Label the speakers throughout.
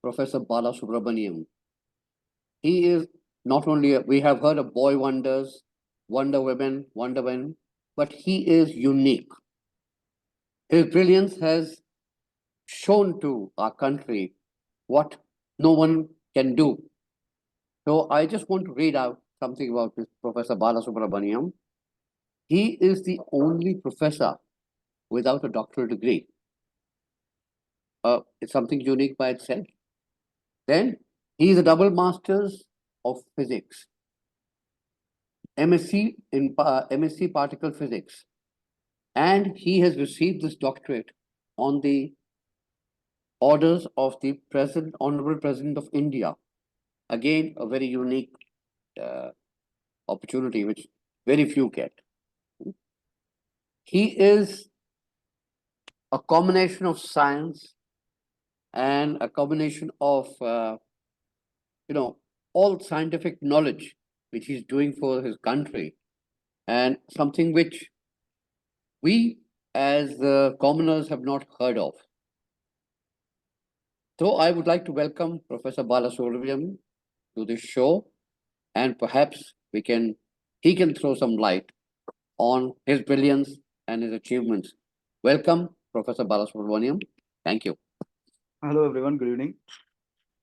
Speaker 1: Professor Balasubramaniam. He is not only, we have heard of boy wonders, Wonder Women, Wonder Men, but he is unique. His brilliance has shown to our country what no one can do. So I just want to read out something about this Professor Balasubramaniam. He is the only professor without a doctoral degree. It's something unique by itself. Then he is a double masters of physics, MSc in MSc particle physics, and he has received this doctorate on the orders of the President, Honorable President of India. Again, a very unique opportunity which very few get. He is a combination of science and a combination of all scientific knowledge which he's doing for his country, and something which we as commoners have not heard of. So I would like to welcome Professor Balasubramaniam to this show, and perhaps he can throw some light on his brilliance and his achievements. Welcome, Professor Balasubramaniam. Thank you.
Speaker 2: Hello, everyone. Good evening.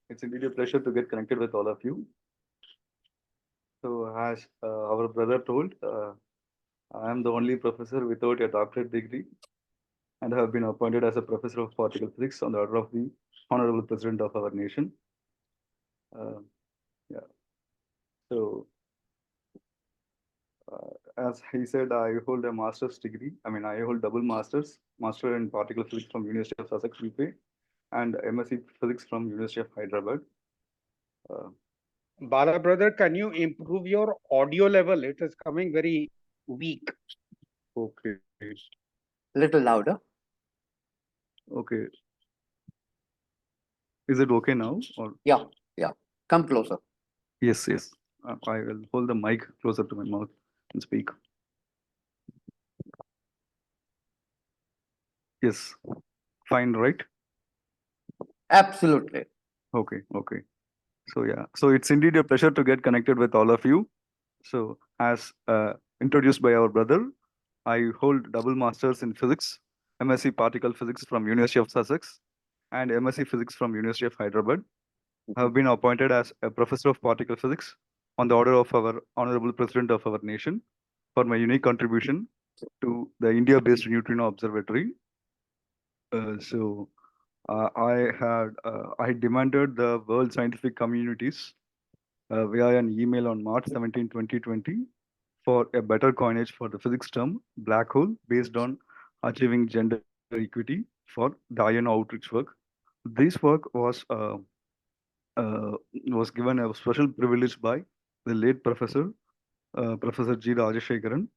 Speaker 2: It's indeed a pleasure to get connected with all of you. So, as our brother told, I am the only professor without a doctorate degree and have been appointed as a professor of particle physics on the order of the Honorable President of our nation. Yeah. So, as he said, I hold a master's degree. I hold double masters, master in particle physics from University of Sussex, UK, and MSc physics from University of Hyderabad.
Speaker 3: Bala brother, can you improve your audio level? It is coming very weak.
Speaker 2: Okay.
Speaker 1: Little louder.
Speaker 2: Okay. Is it okay now? Or
Speaker 1: yeah. Come closer.
Speaker 2: Yes. I will hold the mic closer to my mouth and speak. Yes. Fine, right?
Speaker 1: Absolutely.
Speaker 2: Okay. So yeah. So it's indeed a pleasure to get connected with all of you. So as introduced by our brother, I hold double masters in physics, MSc particle physics from University of Sussex, and MSc physics from University of Hyderabad. I have been appointed as a professor of particle physics on the order of our Honorable President of our nation for my unique contribution to the India-based Neutrino Observatory. I demanded the world scientific communities via an email on March 17, 2020 for a better coinage for the physics term black hole based on achieving gender equity for the ion outreach work. This work was given a special privilege by the late professor, Professor G. Rajashekaran,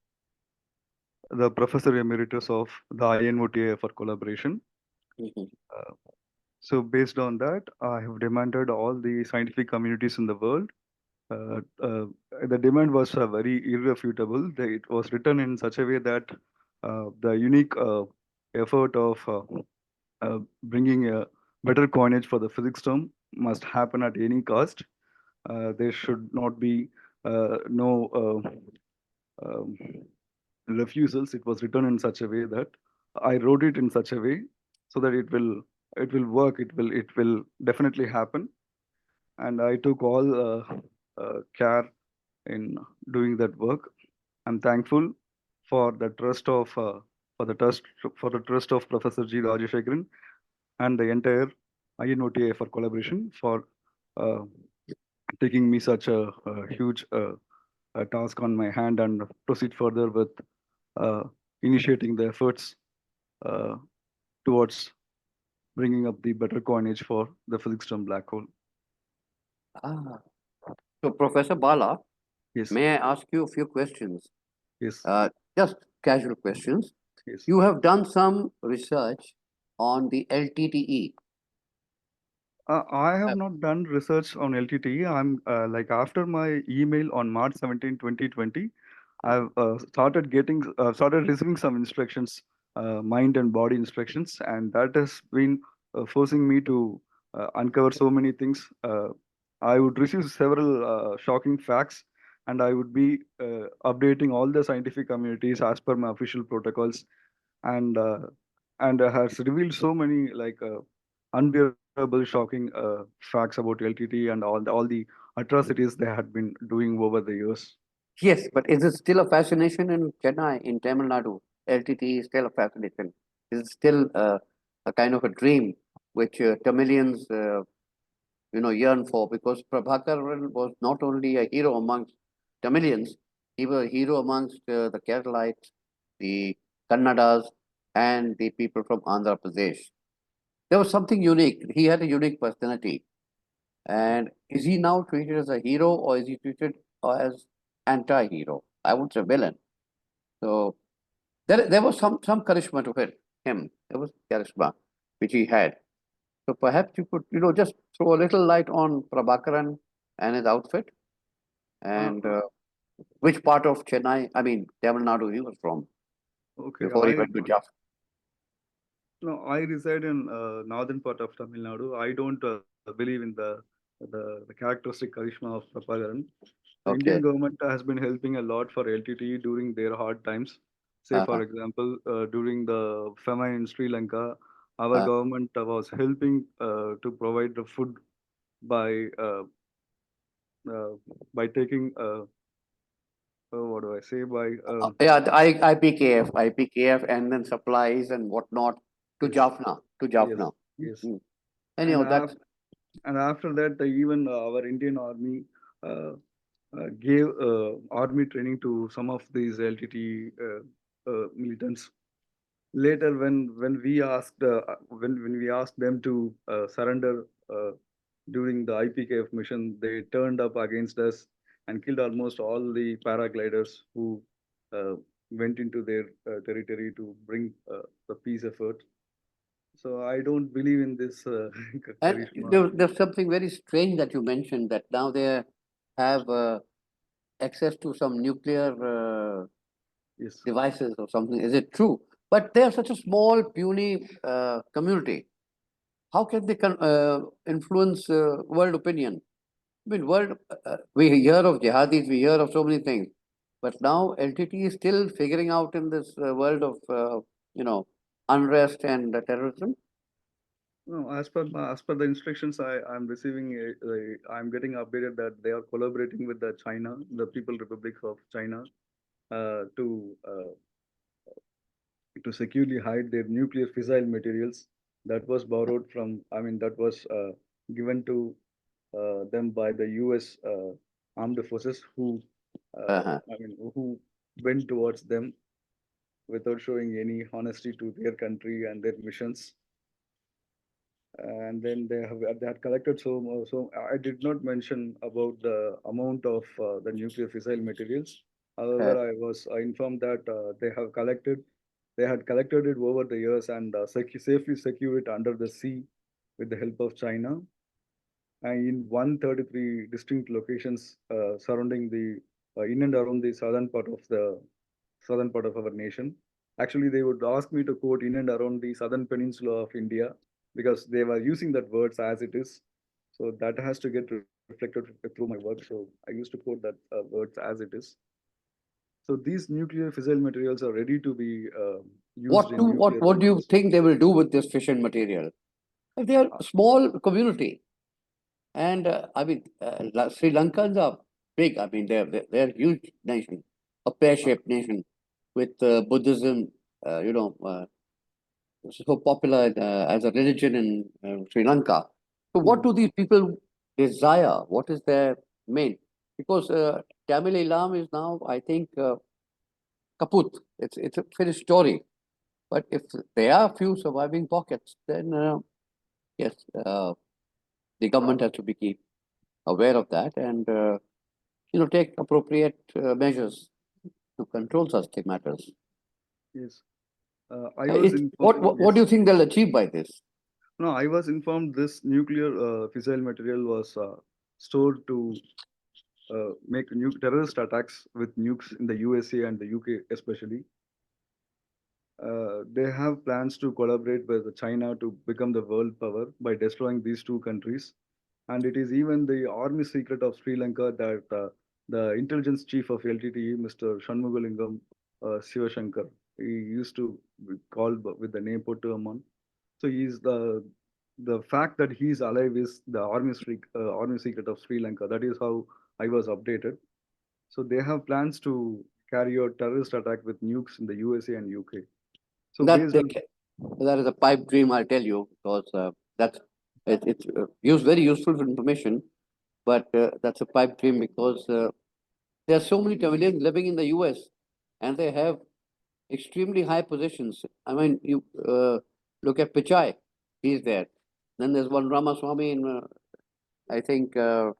Speaker 2: the Professor Emeritus of the INOTA for collaboration. So based on that, I have demanded all the scientific communities in the world. The demand was very irrefutable. It was written in such a way that the unique effort of bringing a better coinage for the physics term must happen at any cost. There should not be no refusals. It was written in such a way that I wrote it in such a way so that it will work. It will definitely happen. And I took all care in doing that work. I'm thankful for the trust of Professor G. Rajashekaran and the entire INOTA for collaboration for taking me such a huge task on my hand and proceed further with initiating the efforts towards bringing up the better coinage for the physics term black hole.
Speaker 1: So, Professor Bala,
Speaker 2: yes,
Speaker 1: may I ask you a few questions?
Speaker 2: Yes.
Speaker 1: Just casual questions.
Speaker 2: Yes.
Speaker 1: You have done some research on the LTTE.
Speaker 2: I have not done research on LTTE. I'm after my email on March 17, 2020, I've started receiving some instructions, mind and body instructions, and that has been forcing me to uncover so many things. I would receive several shocking facts, and I would be updating all the scientific communities as per my official protocols, and has revealed so many unbearable, shocking facts about LTT and all the atrocities they had been doing over the years.
Speaker 1: Yes, but is it still a fascination in Chennai, in Tamil Nadu? LTT is still a fascination. Is it still a kind of a dream which Tamilians, yearn for? Because Prabhakaran was not only a hero amongst Tamilians, he was a hero amongst the Keralites, the Kannadas, and the people from Andhra Pradesh. There was something unique. He had a unique personality. And is he now treated as a hero, or is he treated as anti-hero? I would say villain. So there was some charisma to him. There was charisma which he had. So perhaps you could, just throw a little light on Prabhakaran and his outfit, and which part of Chennai, I mean Tamil Nadu, he was from
Speaker 2: Okay,
Speaker 1: before he went to Jaffna.
Speaker 2: no, I reside in northern part of Tamil Nadu. I don't believe in the characteristic charisma of Prabhakaran. The
Speaker 1: Okay.
Speaker 2: Indian government has been helping a lot for LTT during their hard times. Say, for example, during the famine in Sri Lanka, our government was helping to provide the food by uh, by taking what do I say by
Speaker 1: Yeah, the IPKF, and then supplies and whatnot to
Speaker 2: yes,
Speaker 1: Jaffna,
Speaker 2: yes, yes,
Speaker 1: Mm.
Speaker 2: and
Speaker 1: Anyhow, that's
Speaker 2: and after that, even our Indian army uh, gave army training to some of these LTT militants. Later, when we asked when we asked them to surrender during the IPKF mission, they turned up against us and killed almost all the paragliders who uh, went into their territory to bring the peace effort. So I don't believe in this
Speaker 1: and
Speaker 2: charisma.
Speaker 1: there's something very strange that you mentioned, that now they have access to some nuclear
Speaker 2: Yes.
Speaker 1: devices or something. Is it true? But they are such a small, puny community. How can they influence world opinion? I mean, we hear of jihadis, we hear of so many things, but now LTT is still figuring out in this world of, unrest and terrorism.
Speaker 2: No, as per the instructions I'm receiving, I'm getting updated that they are collaborating with the China, the People Republic of China, uh, to uh, to securely hide their nuclear fissile materials that was borrowed from. I mean, that was given to them by the U.S. Armed forces, who
Speaker 1: Uh-huh.
Speaker 2: I mean, who went towards them without showing any honesty to their country and their missions. And then they had collected so I did not mention about the amount of the nuclear fissile materials. However, I was informed that they had collected it over the years and safely secure it under the sea with the help of China, and in 133 distinct locations surrounding the in and around the southern part of our nation. Actually, they would ask me to quote in and around the southern peninsula of India because they were using that words as it is. So that has to get reflected through my work. So I used to quote that words as it is. So these nuclear fissile materials are ready to be used in nuclear
Speaker 1: What do you
Speaker 2: weapons.
Speaker 1: think they will do with this fission material? They are a small community, and I mean, Sri Lankans are big. I mean, they're a huge nation, a pear-shaped nation with Buddhism. So popular as a religion in Sri Lanka. So, what do these people desire? What is their main? Because Tamil Islam is now, I think, kaput. It's a finished story. But if there are few surviving pockets, then yes, the government has to be keep aware of that, and take appropriate measures to control such matters.
Speaker 2: Yes. I was informed.
Speaker 1: What do
Speaker 2: Yes.
Speaker 1: you think they'll achieve by this?
Speaker 2: No, I was informed this nuclear fissile material was stored to make terrorist attacks with nukes in the USA and the UK especially. They have plans to collaborate with China to become the world power by destroying these two countries. And it is even the army secret of Sri Lanka that the intelligence chief of LTTE, Mr. Shanmugalingam Shivashankar, he used to be called with the name Pottu Amman. So he's the fact that he's alive is the army secret of Sri Lanka. That is how I was updated. So they have plans to carry out terrorist attack with nukes in the USA and UK. So
Speaker 1: That
Speaker 2: based
Speaker 1: they
Speaker 2: on
Speaker 1: that is a pipe dream, I'll tell you, because that's it's very useful information, but that's a pipe dream because there are so many Tamilians living in the US and they have extremely high positions. I mean, you look at Pichai, he's there. Then there's one Ramaswamy in, I think, another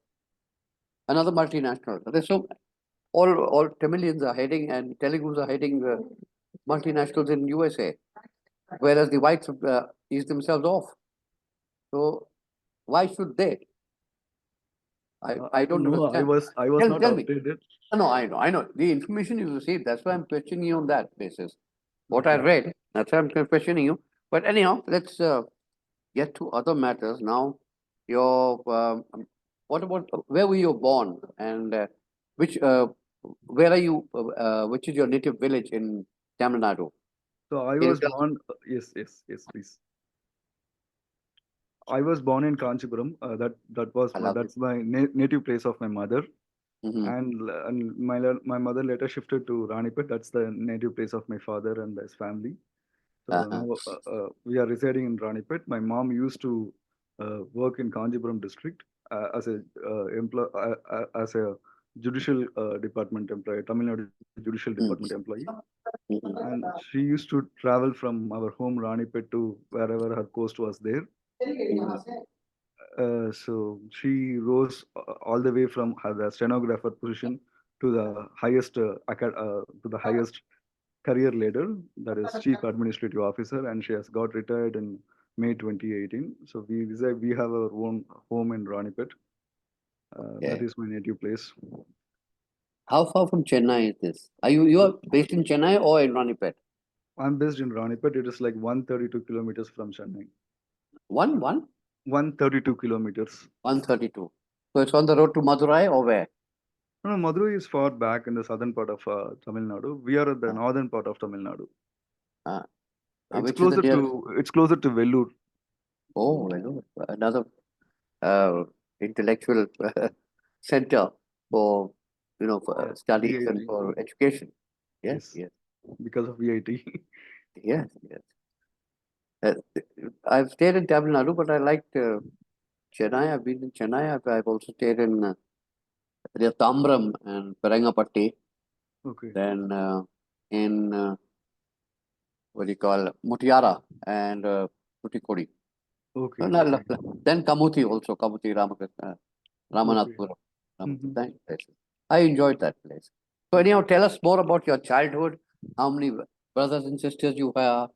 Speaker 1: multinational. There's so all Tamilians are heading and Telugus are heading multinationals in USA, whereas the whites ease themselves off. So why should they? I don't
Speaker 2: know.
Speaker 1: understand.
Speaker 2: I was not
Speaker 1: Tell me.
Speaker 2: updated.
Speaker 1: No, I know. The information you received, that's why I'm questioning you on that basis. What I
Speaker 2: Okay.
Speaker 1: read, that's why I'm questioning you. But anyhow, let's get to other matters now. Your what about where were you born and which where are you? Which is your native village in Tamil Nadu?
Speaker 2: So I
Speaker 1: Can you
Speaker 2: was
Speaker 1: tell us?
Speaker 2: born. Yes, please. I was born in Kanchipuram.
Speaker 1: I love it.
Speaker 2: That's my native place of my mother.
Speaker 1: Mm-hmm.
Speaker 2: And my mother later shifted to Ranipet. That's the native place of my father and his family. So
Speaker 1: Uh-huh.
Speaker 2: now we are residing in Ranipet. My mom used to work in Kanjipuram district as a judicial department employee, Tamil Nadu judicial department employee.
Speaker 1: Mm-hmm.
Speaker 2: And she used to travel from our home Ranipet to wherever her post was there. So she rose all the way from the stenographer position to the highest career ladder, that is chief administrative officer, and she has got retired in May 2018. So we have our own home in Ranipet. That
Speaker 1: Okay.
Speaker 2: is my native place.
Speaker 1: How far from Chennai is this? Are you are based in Chennai or in Ranipet?
Speaker 2: I'm based in Ranipet. It is like 132 kilometers from Chennai.
Speaker 1: One
Speaker 2: 132 kilometers.
Speaker 1: 132. So it's on the road to Madurai or where?
Speaker 2: No, Madurai is far back in the southern part of Tamil Nadu. We are at the
Speaker 1: Uh,
Speaker 2: northern part of Tamil Nadu.
Speaker 1: uh,
Speaker 2: It's
Speaker 1: which is the
Speaker 2: closer
Speaker 1: nearest?
Speaker 2: to it's closer to Vellore.
Speaker 1: Oh, I know. Another uh, intellectual center for for
Speaker 2: Yeah,
Speaker 1: studies and
Speaker 2: VIT.
Speaker 1: for education. Yes,
Speaker 2: Yes,
Speaker 1: yes,
Speaker 2: because of VIT.
Speaker 1: yes, yes. Uh, I've stayed in Tamil Nadu, but I liked Chennai. I've been in Chennai. I've also stayed in Tambram and Perangapatti.
Speaker 2: Okay,
Speaker 1: Then in what do you call Mutiara and Tuticorin.
Speaker 2: okay, okay,
Speaker 1: Then Kamuthi also, Kamuthi
Speaker 2: okay.
Speaker 1: Ramanathpuram.
Speaker 2: Mhm.
Speaker 1: Nice places. I enjoyed that place. So anyhow, tell us more about your childhood. How many brothers and sisters you have,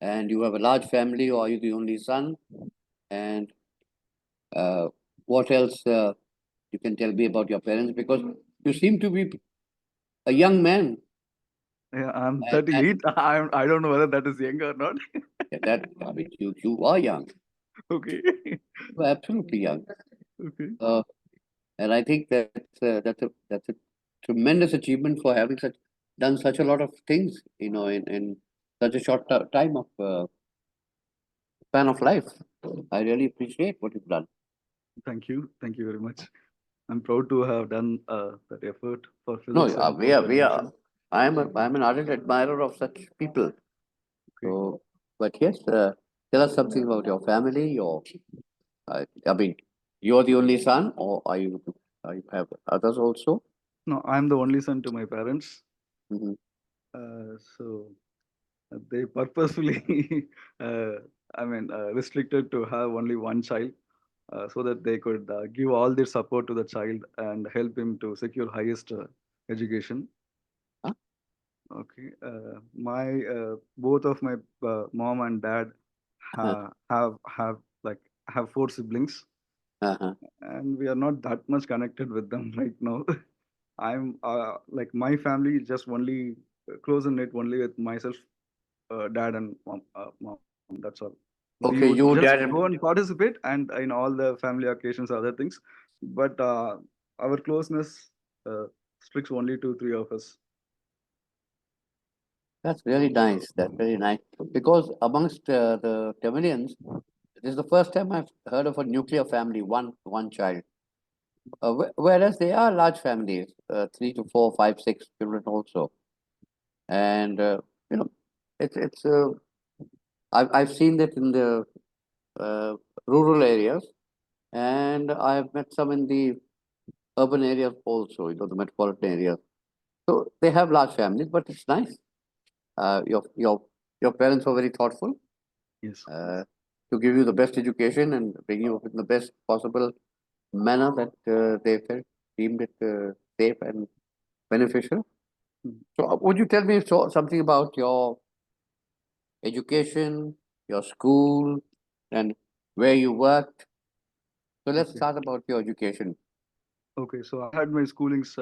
Speaker 1: and you have a large family, or are you the only son? And uh, what else you can tell me about your parents? Because you seem to be a young man,
Speaker 2: Yeah, I'm
Speaker 1: and
Speaker 2: 38. I don't know whether that is young or not.
Speaker 1: that I mean, you are young.
Speaker 2: Okay.
Speaker 1: You are absolutely young.
Speaker 2: Okay.
Speaker 1: Uh, And I think that's a tremendous achievement for having done such a lot of things, in such a short time of span of life. I really appreciate what you've done.
Speaker 2: Thank you. Thank you very much. I'm proud to have done that effort for
Speaker 1: No,
Speaker 2: physics and for
Speaker 1: we are.
Speaker 2: graduation.
Speaker 1: I'm an ardent admirer of such people.
Speaker 2: Okay.
Speaker 1: So, but yes, tell us something about your family. I mean, you're the only son, or are you have others also?
Speaker 2: No, I'm the only son to my parents.
Speaker 1: Hmm.
Speaker 2: So they purposefully, uh, restricted to have only one child so that they could give all their support to the child and help him to secure highest education.
Speaker 1: Huh?
Speaker 2: Okay. My both of my mom and dad
Speaker 1: Uh,
Speaker 2: have like have four siblings,
Speaker 1: uh-huh.
Speaker 2: and we are not that much connected with them right now. I'm like my family is just only close and knit only with myself dad and mom. That's all. We
Speaker 1: Okay,
Speaker 2: would
Speaker 1: you,
Speaker 2: just
Speaker 1: dad, and
Speaker 2: go and participate and in all the family occasions, other things. But our closeness uh, restricts only to three of us.
Speaker 1: that's really nice. That's very nice. Because amongst the Tamilians, this is the first time I've heard of a nuclear family, one child. Whereas they are large families, 3 to 4, 5, 6 children also, and you know, it's. I've seen that in the uh, rural areas, and I've met some in the urban areas also. The metropolitan areas. So they have large families, but it's nice. Uh, your your your parents were very thoughtful
Speaker 2: Yes.
Speaker 1: uh, to give you the best education and bring you up in the best possible manner that they felt deemed it safe and beneficial.
Speaker 2: Mm.
Speaker 1: So, would you tell me something about your education, your school, and where you worked? So, let's
Speaker 2: Okay.
Speaker 1: start about your education.
Speaker 2: Okay. So I had my schoolings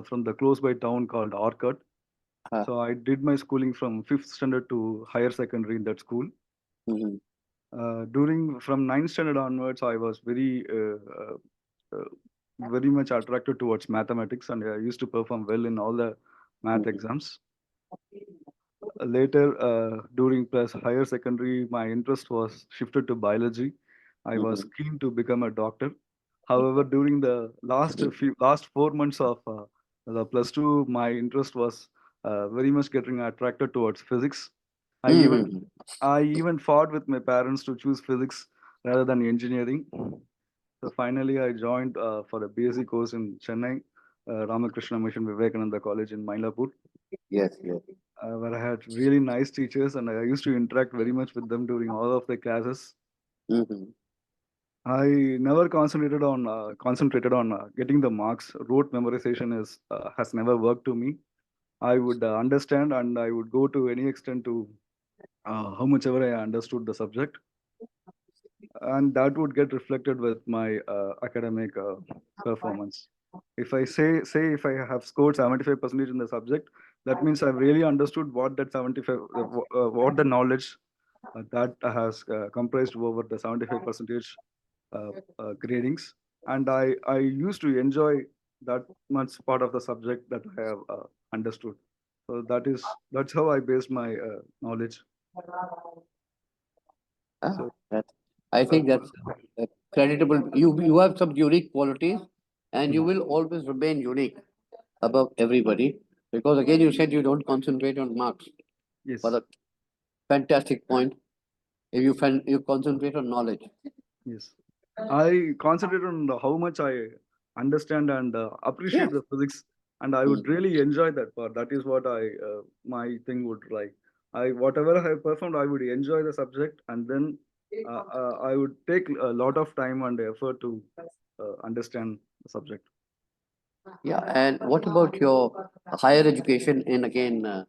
Speaker 2: from the close by town called Orchard.
Speaker 1: Uh,
Speaker 2: So I did my schooling from fifth standard to higher secondary in that school.
Speaker 1: mhm,
Speaker 2: During from ninth standard onwards, I was uh, very much attracted towards mathematics, and I used to perform well in all the math
Speaker 1: mhm,
Speaker 2: exams. Later, during plus higher secondary, my interest was shifted to biology. I was
Speaker 1: mhm,
Speaker 2: keen to become a doctor. However, during the last 4 months of the plus two, my interest was very much getting attracted towards physics. I even
Speaker 1: mhm.
Speaker 2: I even fought with my parents to choose physics rather than engineering. So finally, I joined for a BSc course in Chennai, Ramakrishna Mission Vivekananda College in Mylapore,
Speaker 1: Yes, yes.
Speaker 2: where I had really nice teachers, and I used to interact very much with them during all of the classes.
Speaker 1: Mhm.
Speaker 2: I never concentrated on getting the marks. Rote memorization is has never worked to me. I would understand, and I would go to any extent to how much ever I understood the subject, and that would get reflected with my academic performance. If I say if I have scored 75% in the subject, that means I've really understood what that 75 what the knowledge that has comprised over the 75 percentage gradings, and I used to enjoy that much part of the subject that I have understood. So that's how I based my knowledge.
Speaker 1: Ah,
Speaker 2: So
Speaker 1: that I
Speaker 2: uh,
Speaker 1: think that's creditable. You have some unique qualities, and you
Speaker 2: mm,
Speaker 1: will always remain unique above everybody because again you said you don't concentrate on marks. But
Speaker 2: yes.
Speaker 1: a fantastic point. If you concentrate on knowledge.
Speaker 2: Yes, I concentrate on how much I understand and appreciate
Speaker 1: Yes.
Speaker 2: the physics, and I would
Speaker 1: Mm.
Speaker 2: really enjoy that part. That is what my thing would like. I whatever I performed, I would enjoy the subject, and then I would take a lot of time and effort to understand the subject.
Speaker 1: Yeah. And what about your higher education in again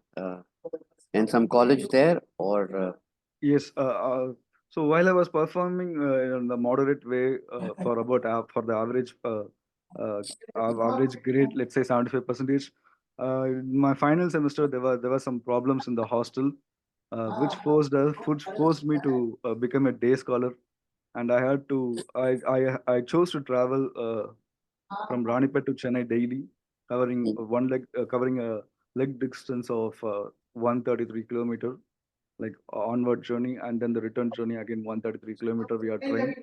Speaker 1: in some college there or
Speaker 2: Yes. So while I was performing in the moderate way for about for the average average grade, let's say 75 percentage, in my final semester there were some problems in the hostel, which forced me to become a day scholar, and I chose to travel from Ranipet to Chennai daily, covering
Speaker 1: mm,
Speaker 2: covering a leg distance of 133 kilometer, like onward journey, and then the return journey again 133 kilometer via train.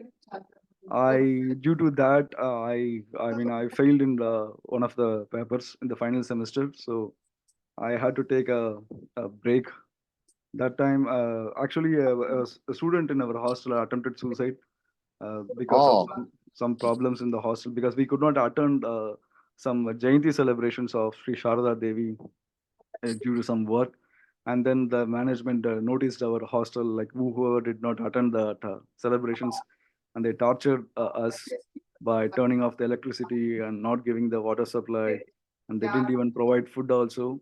Speaker 2: I due to that I mean I failed in the one of the papers in the final semester, so I had to take a break. That time, actually, a student in our hostel attempted suicide because of
Speaker 1: oh
Speaker 2: some problems in the hostel, because we could not attend some Jayanti celebrations of Sri Sharada Devi due to some work. And then the management noticed our hostel, like whoever did not attend the celebrations, and they tortured us by turning off the electricity and not giving the water supply, and they didn't even provide food also.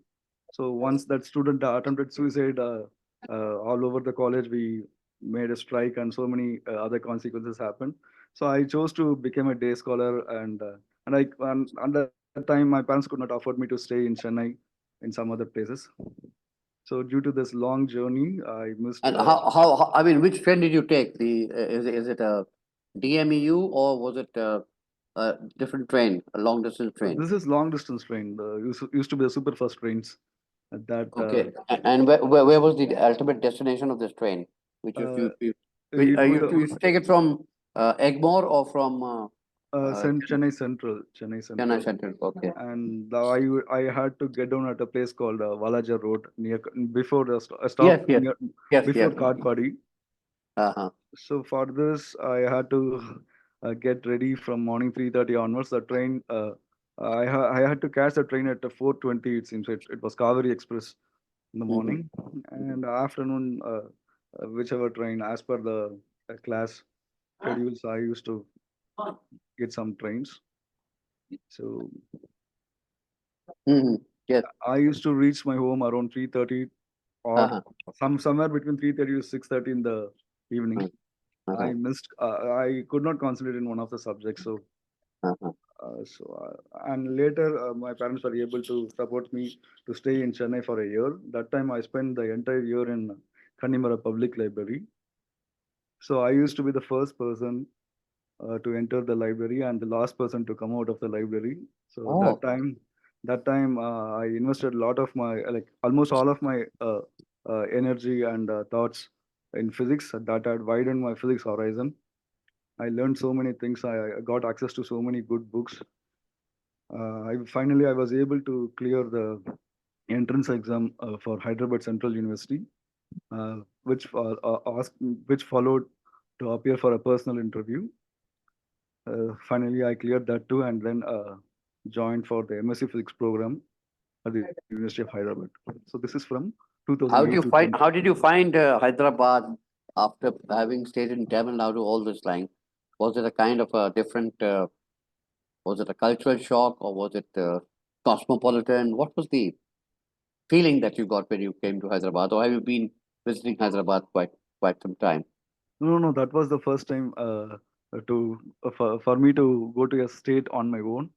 Speaker 2: So once that student attempted suicide, all over the college we made a strike, and so many other consequences happened. So I chose to become a day scholar, and at that time my parents could not afford me to stay in Chennai, in some other places. So due to this long journey, I missed.
Speaker 1: And how I mean, which train did you take? Is it a DMEU or was it a different train, a long distance train?
Speaker 2: This is long distance train. Used to be a super fast trains. That
Speaker 1: Okay. And where was the ultimate destination of this train? Which
Speaker 2: uh,
Speaker 1: you
Speaker 2: it was
Speaker 1: you used to take it from Egmore or from
Speaker 2: Chennai Central. Chennai
Speaker 1: Chennai
Speaker 2: Central.
Speaker 1: Central? Okay.
Speaker 2: And I had to get down at a place called Valaja Road near before the a
Speaker 1: Yes,
Speaker 2: stop
Speaker 1: yes,
Speaker 2: near
Speaker 1: yes,
Speaker 2: before
Speaker 1: yes.
Speaker 2: Katpadi.
Speaker 1: Uh-huh.
Speaker 2: So for this, I had to get ready from morning 3:30 onwards. The train, I had to catch the train at 4:20. It seems it was Kaveri Express in the
Speaker 1: Mhm.
Speaker 2: morning, and afternoon, whichever train as per the class schedules, I used to get some trains. So
Speaker 1: Mhm. Yes.
Speaker 2: I used to reach my home around 3:30 or
Speaker 1: Uh-huh.
Speaker 2: somewhere between 3:30 to 6:30 in the evening.
Speaker 1: Uh-huh.
Speaker 2: I could not concentrate in one of the subjects.
Speaker 1: Uh-huh.
Speaker 2: And later, my parents were able to support me to stay in Chennai for a year. That time, I spent the entire year in Kannimara Public Library. So I used to be the first person to enter the library and the last person to come out of the library. So
Speaker 1: Oh.
Speaker 2: that time I invested a lot of my like almost all of my energy and thoughts in physics. That had widened my physics horizon. I learned so many things. I got access to so many good books. I was able to clear the entrance exam for Hyderabad Central University, which which followed to appear for a personal interview. Finally, I cleared that too, and then joined for the MSc Physics program at the University of Hyderabad. So this is from 2008 to 20.
Speaker 1: How did you find Hyderabad after having stayed in Tamil Nadu all this time? Was it a kind of a different was it a cultural shock or was it cosmopolitan? What was the feeling that you got when you came to Hyderabad, or have you been visiting Hyderabad quite some time?
Speaker 2: No, that was the first time for me to go to a state on my own.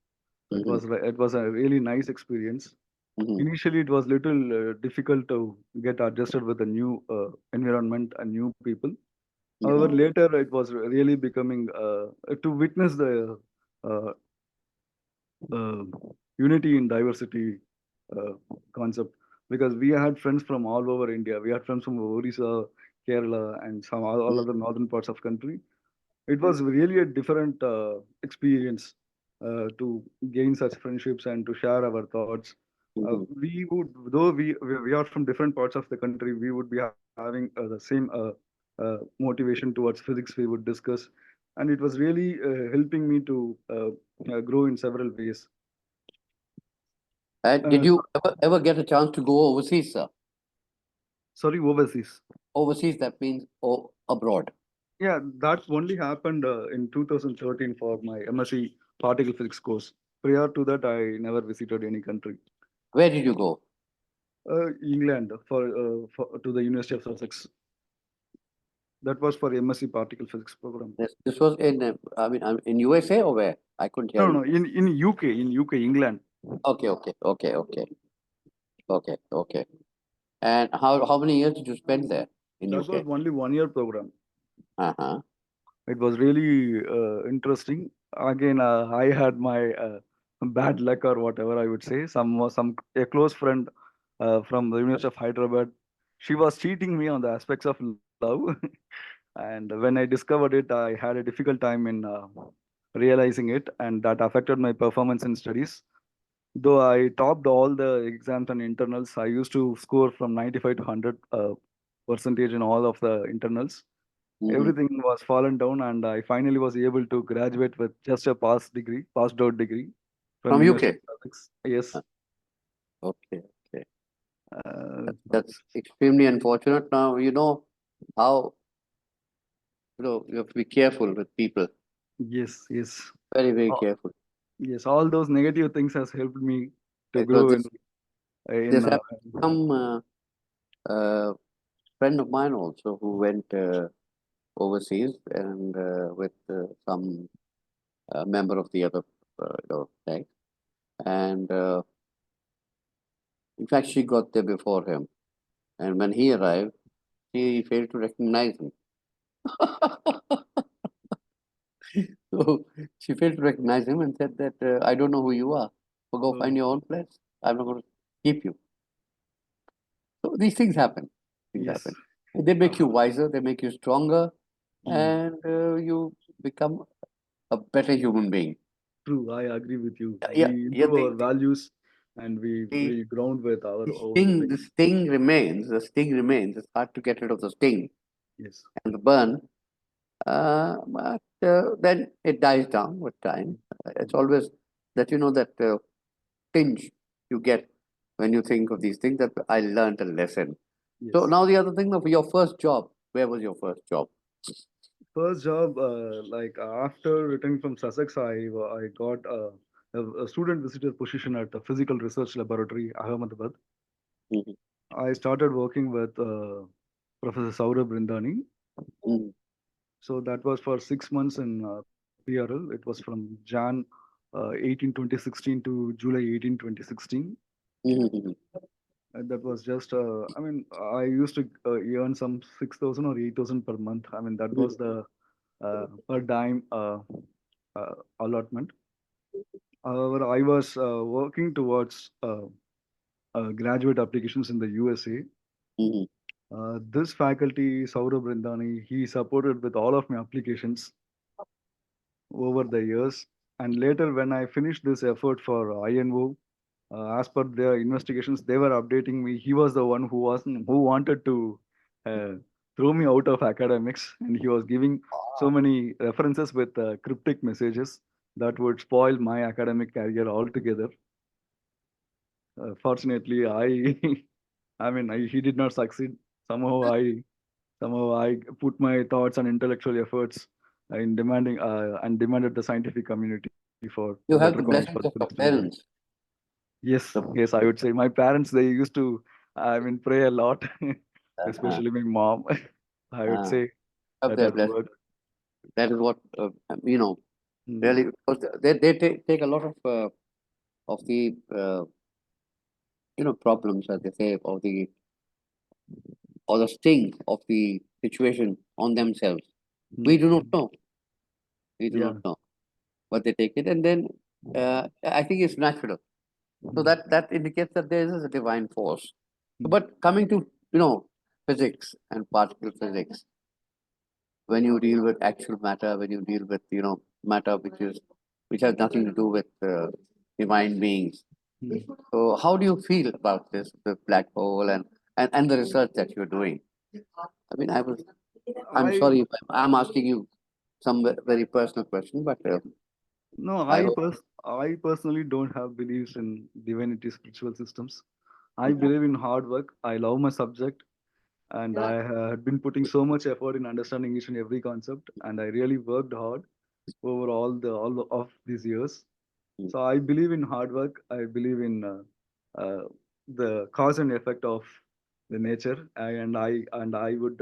Speaker 1: Mm-hmm.
Speaker 2: It was a really nice experience.
Speaker 1: Mm-hmm.
Speaker 2: Initially, it was little difficult to get adjusted with a new environment and new people. However,
Speaker 1: Mm-hmm.
Speaker 2: later it was really becoming to witness the uh, uh, unity in diversity uh, concept, because we had friends from all over India. We had friends from Orissa, Kerala, and some all other northern parts of country. It was really a different experience to gain such friendships and to share our thoughts.
Speaker 1: Mm-hmm.
Speaker 2: We would, though we are from different parts of the country, we would be having the same motivation towards physics. We would discuss, and it was really helping me to grow in several ways.
Speaker 1: And did
Speaker 2: Uh,
Speaker 1: you ever get a chance to go overseas, sir?
Speaker 2: Sorry, overseas.
Speaker 1: Overseas, that means abroad.
Speaker 2: Yeah, that only happened in 2013 for my MSc Particle Physics course. Prior to that, I never visited any country.
Speaker 1: Where did you go?
Speaker 2: England for to the University of Sussex. That was for MSc Particle Physics program.
Speaker 1: This was in in USA or where? I couldn't hear you.
Speaker 2: In UK, England.
Speaker 1: Okay, okay, okay, okay, okay, okay. And how many years did you spend there in
Speaker 2: That was
Speaker 1: UK?
Speaker 2: only 1 year program.
Speaker 1: Uh-huh.
Speaker 2: It was really interesting. Again, I had my bad luck or whatever I would say. Some a close friend from the University of Hyderabad. She was cheating me on the aspects of love, and when I discovered it, I had a difficult time in realizing it, and that affected my performance in studies. Though I topped all the exams and internals, I used to score from 95 to 100 percentage in all of the internals.
Speaker 1: Mm-hmm.
Speaker 2: Everything was fallen down, and I finally was able to graduate with just a passed out degree from
Speaker 1: From
Speaker 2: University
Speaker 1: UK.
Speaker 2: of Sussex. Yes.
Speaker 1: Uh, Okay, okay.
Speaker 2: Uh,
Speaker 1: That's extremely unfortunate. Now you know how you have to be careful with people.
Speaker 2: yes.
Speaker 1: Very, very
Speaker 2: Uh,
Speaker 1: careful.
Speaker 2: yes, all those negative things has helped me to
Speaker 1: Because
Speaker 2: grow
Speaker 1: this
Speaker 2: in
Speaker 1: happened to some friend of mine also who went overseas and with some member of the other thing. And in fact, she got there before him. And when he arrived, she failed to recognize him. So she failed to recognize him and said that, I don't know who you are. So go find your own place. I'm not going to keep you. So these things happen. Things
Speaker 2: Yes.
Speaker 1: happen. They make you wiser, they make you stronger, and you become a better human being.
Speaker 2: True, I agree with you.
Speaker 1: Yeah,
Speaker 2: We
Speaker 1: yeah.
Speaker 2: improve our values and we ground with our own
Speaker 1: The
Speaker 2: things.
Speaker 1: sting remains. The sting remains. It's hard to get rid of the sting
Speaker 2: Yes.
Speaker 1: and the burn, but then it dies down with time. It's always that that tinge you get when you think of these things. That I learned a lesson. So
Speaker 2: Yes.
Speaker 1: now the other thing of your first job. Where was your first job?
Speaker 2: First job, like after returning from Sussex, I got a student visitor position at the Physical Research Laboratory, Ahmedabad.
Speaker 1: Mhm,
Speaker 2: I started working with Professor Saurabh Brindani.
Speaker 1: mhm,
Speaker 2: So that was for 6 months in PRL. It was from Jan 18, 2016 to July 18, 2016.
Speaker 1: mhm, mhm,
Speaker 2: And that was just, I mean, I used to earn some 6,000 or 8,000 per month. I mean, that was
Speaker 1: mhm,
Speaker 2: the per dime allotment. However, I was working towards graduate applications in the USA.
Speaker 1: mhm.
Speaker 2: This faculty, Saurabh Brindani, he supported with all of my applications over the years. And later, when I finished this effort for INO, as per their investigations, they were updating me. He was the one who wanted to uh, throw me out of academics, and he was giving so many references with cryptic messages that would spoil my academic career altogether. Fortunately, I mean, he did not succeed. Somehow, I put my thoughts and intellectual efforts in demanding and demanded the scientific community for
Speaker 1: You
Speaker 2: better
Speaker 1: have the
Speaker 2: college for
Speaker 1: blessings
Speaker 2: the
Speaker 1: of your
Speaker 2: physics delivery.
Speaker 1: parents.
Speaker 2: Yes,
Speaker 1: The,
Speaker 2: yes, I would say my parents, they used to, I mean, pray a lot,
Speaker 1: uh,
Speaker 2: especially my mom. I would
Speaker 1: uh,
Speaker 2: say
Speaker 1: of
Speaker 2: that
Speaker 1: their
Speaker 2: has
Speaker 1: blessings.
Speaker 2: worked.
Speaker 1: That is what you know.
Speaker 2: Mm,
Speaker 1: Really, because they take a lot of the problems, as they say, or the sting of the situation on themselves. We
Speaker 2: mm,
Speaker 1: do not know. We do not
Speaker 2: yeah.
Speaker 1: know, but they take it, and then I think it's natural. So
Speaker 2: Mm,
Speaker 1: that indicates that there is a divine force.
Speaker 2: mm,
Speaker 1: But coming to physics and particle physics, when you deal with actual matter, when you deal with matter which has nothing to do with divine beings.
Speaker 2: mm.
Speaker 1: So how do you feel about this, the black hole and the research that you're doing? I mean, I'm
Speaker 2: I
Speaker 1: sorry if I'm asking you some very personal question, but
Speaker 2: no,
Speaker 1: I hope.
Speaker 2: I personally don't have beliefs in divinity spiritual systems. I
Speaker 1: Mhm.
Speaker 2: believe in hard work. I love my subject, and I had been putting so much effort in understanding each and every concept, and I really worked hard over of these years.
Speaker 1: Mhm.
Speaker 2: So I believe in hard work. I believe in the cause and effect of the nature, and I would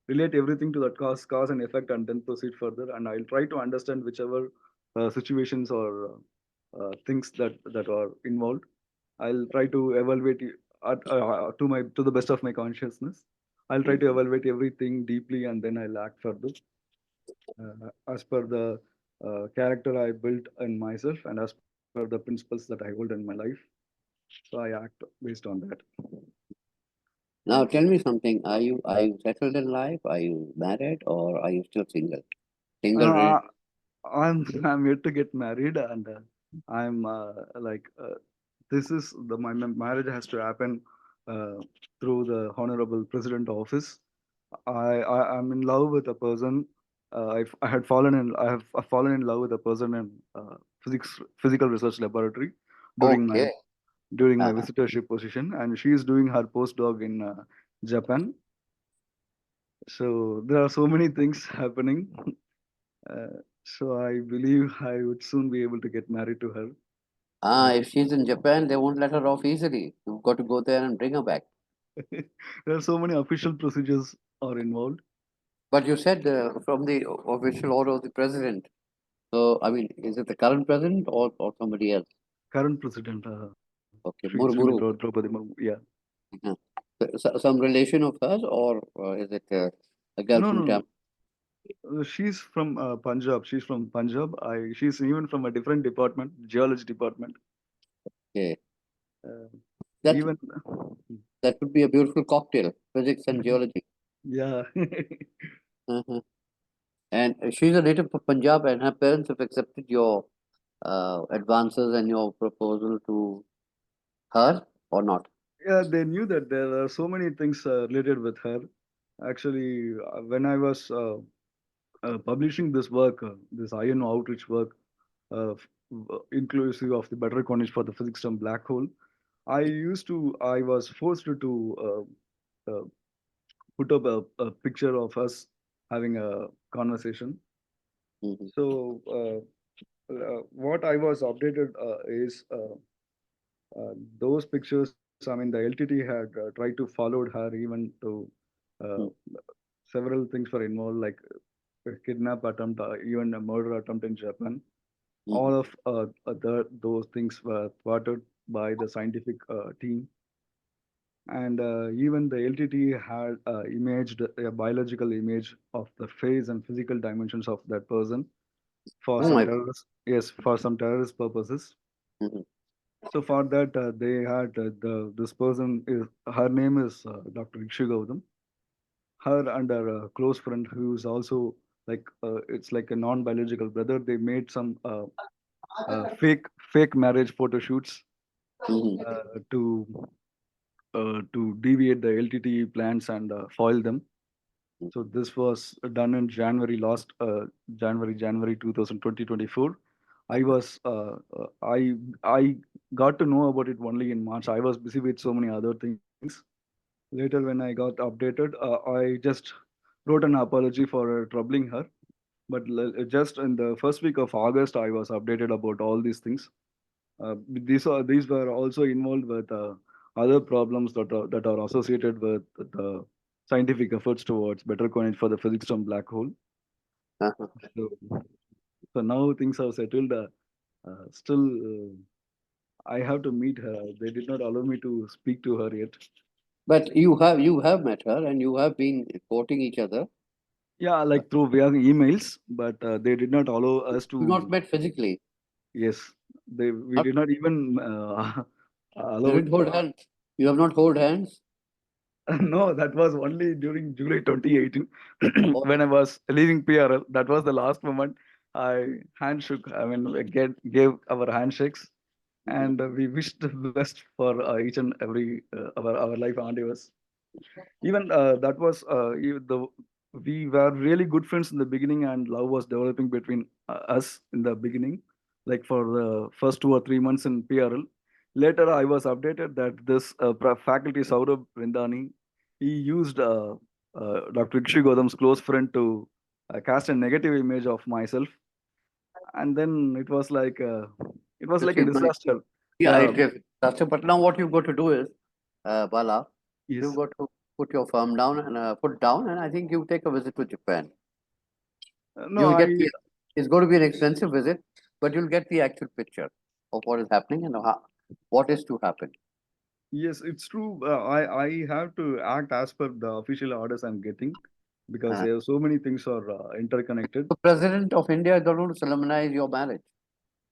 Speaker 2: relate everything to that cause and effect, and then proceed further. And I'll try to understand whichever situations or things that are involved. I'll try to evaluate it to the best of my consciousness. I'll try to evaluate everything deeply, and then I'll act further as per the character I built in myself and as per the principles that I hold in my life. So I act based on that.
Speaker 1: Now tell me something. Are you settled in life? Are you married or are you still single? Single,
Speaker 2: Uh,
Speaker 1: really?
Speaker 2: I'm yet to get married, and I'm like this is my marriage has to happen uh, through the honorable president office. I'm in love with a person. I have fallen in love with a person in physical research laboratory during my
Speaker 1: Okay.
Speaker 2: during my
Speaker 1: Uh-huh.
Speaker 2: visitorship position, and she is doing her postdoc in Japan. So there are so many things happening. So I believe I would soon be able to get married to her.
Speaker 1: If she's in Japan, they won't let her off easily. You've got to go there and bring her back.
Speaker 2: There are so many official procedures are involved.
Speaker 1: But you said from the official order of the president. So, I mean, is it the current president or somebody else?
Speaker 2: Current president,
Speaker 1: Okay,
Speaker 2: Srimati
Speaker 1: Murmuru.
Speaker 2: Draupadi Murmu. Yeah.
Speaker 1: Uh-huh. Some relation of hers, or is it a girl
Speaker 2: No,
Speaker 1: from
Speaker 2: no,
Speaker 1: Tam?
Speaker 2: no. She's from Punjab. She's from Punjab. She's even from a different department, geology department.
Speaker 1: Okay.
Speaker 2: Uh,
Speaker 1: That
Speaker 2: even
Speaker 1: that would be a beautiful cocktail, physics and geology.
Speaker 2: yeah.
Speaker 1: Uh-huh. And she's a native of Punjab, and her parents have accepted your advances and your proposal to her or not?
Speaker 2: Yeah, they knew that there are so many things related with her. Actually, when I was publishing this work, this iron outreach work, inclusive of the better coinage for the physics term black hole, I was forced to put up a picture of us having a conversation.
Speaker 1: Mhm.
Speaker 2: So, what I was updated is those pictures. I mean, the LTT had tried to follow her even to uh,
Speaker 1: Mm.
Speaker 2: several things were involved, like a kidnap attempt, even a murder attempt in Japan. All
Speaker 1: Mhm.
Speaker 2: of those things were thwarted by the scientific team. And even the LTT had imaged a biological image of the face and physical dimensions of that person for
Speaker 1: Oh
Speaker 2: some
Speaker 1: my.
Speaker 2: terrorist, yes, for some terrorist purposes.
Speaker 1: Mhm.
Speaker 2: So for that, they had this person is her name is Dr. Ikshu Gautam. Her and her close friend who is also like it's like a non-biological brother. They made some fake marriage photo shoots
Speaker 1: Mhm.
Speaker 2: uh, to to deviate the LTT plans and foil them. So this was done in January 2024. I was I got to know about it only in March. I was busy with so many other things. Later, when I got updated, I just wrote an apology for troubling her. But just in the first week of August, I was updated about all these things. These were also involved with other problems that are associated with the scientific efforts towards better coinage for the physics term black hole.
Speaker 1: Uh-huh.
Speaker 2: So, so now things are settled. Still, I have to meet her. They did not allow me to speak to her yet.
Speaker 1: But you have met her and you have been quoting each other.
Speaker 2: Yeah,
Speaker 1: Uh,
Speaker 2: like through via emails, but they did not allow us
Speaker 1: you not
Speaker 2: to.
Speaker 1: met physically.
Speaker 2: Yes, we
Speaker 1: Not,
Speaker 2: did not even
Speaker 1: you
Speaker 2: allowed.
Speaker 1: didn't hold hands. You have not hold hands.
Speaker 2: No, that was only during July 2018
Speaker 1: Oh,
Speaker 2: when I was leaving PRL. That was the last moment I handshook. I mean, we gave our handshakes
Speaker 1: mhm.
Speaker 2: and we wished the best for each and every our life endeavors. Even that was we were really good friends in the beginning, and love was developing between us in the beginning, like for the first 2 or 3 months in PRL. Later, I was updated that this faculty Saurabh Rindani, he used Dr. Ikshi Godam's close friend to cast a negative image of myself, and then it was
Speaker 1: This
Speaker 2: like a
Speaker 1: is my,
Speaker 2: disaster.
Speaker 1: yeah,
Speaker 2: Yeah.
Speaker 1: it is. That's it. But now what you've got to do is, Bala, you've
Speaker 2: Yes.
Speaker 1: got to put your firm down and put down, and I think you take a visit to Japan.
Speaker 2: No,
Speaker 1: You'll
Speaker 2: I
Speaker 1: get the, it's going to be an expensive visit, but you'll get the actual picture of what is happening and what is to happen.
Speaker 2: Yes, it's true. I have to act as per the official orders I'm getting because
Speaker 1: Uh,
Speaker 2: there are so many things are interconnected.
Speaker 1: the president of India is going to solemnize your marriage.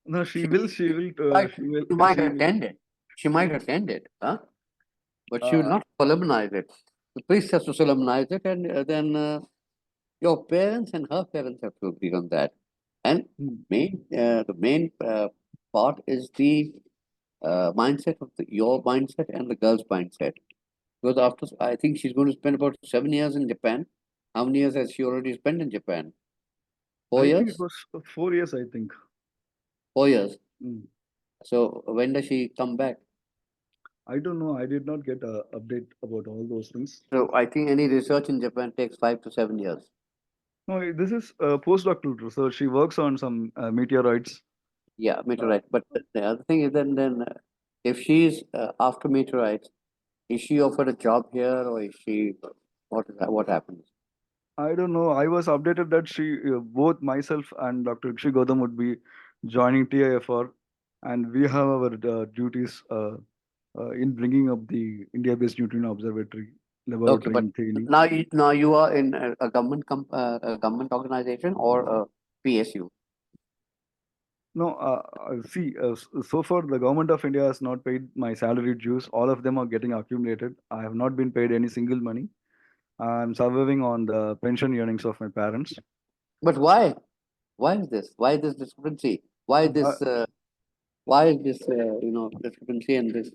Speaker 2: No,
Speaker 1: She,
Speaker 2: she will,
Speaker 1: she might
Speaker 2: she will.
Speaker 1: attend it. She might attend it, huh? But she will
Speaker 2: Uh,
Speaker 1: not solemnize it. The priest has to solemnize it, and then your parents and her parents have to agree on that. And
Speaker 2: hmm,
Speaker 1: the main part is the mindset of your mindset and the girl's mindset. Because after, I think she's going to spend about 7 years in Japan. How many years has she already spent in Japan? Four
Speaker 2: I think it
Speaker 1: years?
Speaker 2: was 4 years, I think.
Speaker 1: 4 years.
Speaker 2: Hmm.
Speaker 1: So when does she come back?
Speaker 2: I don't know. I did not get a update about all those things.
Speaker 1: So I think any research in Japan takes 5 to 7 years.
Speaker 2: No, this is postdoctoral research. She works on some meteorites.
Speaker 1: Yeah,
Speaker 2: Uh,
Speaker 1: meteorite. But the other thing is then if she's after meteorites, is she offered a job here or is she what happens?
Speaker 2: I don't know. I was updated that both myself and Dr. Ikshi would be joining TIFR, and we have our duties in bringing up the India-based neutrino observatory
Speaker 1: Okay,
Speaker 2: laboratory
Speaker 1: but
Speaker 2: in Theni.
Speaker 1: now you are in a a government organization or a PSU.
Speaker 2: No, see, so far the government of India has not paid my salary dues. All of them are getting accumulated. I have not been paid any single money. I'm surviving on the pension earnings of my parents.
Speaker 1: But why? Why is this? Why this discrepancy? Why this? Why is this? Discrepancy and this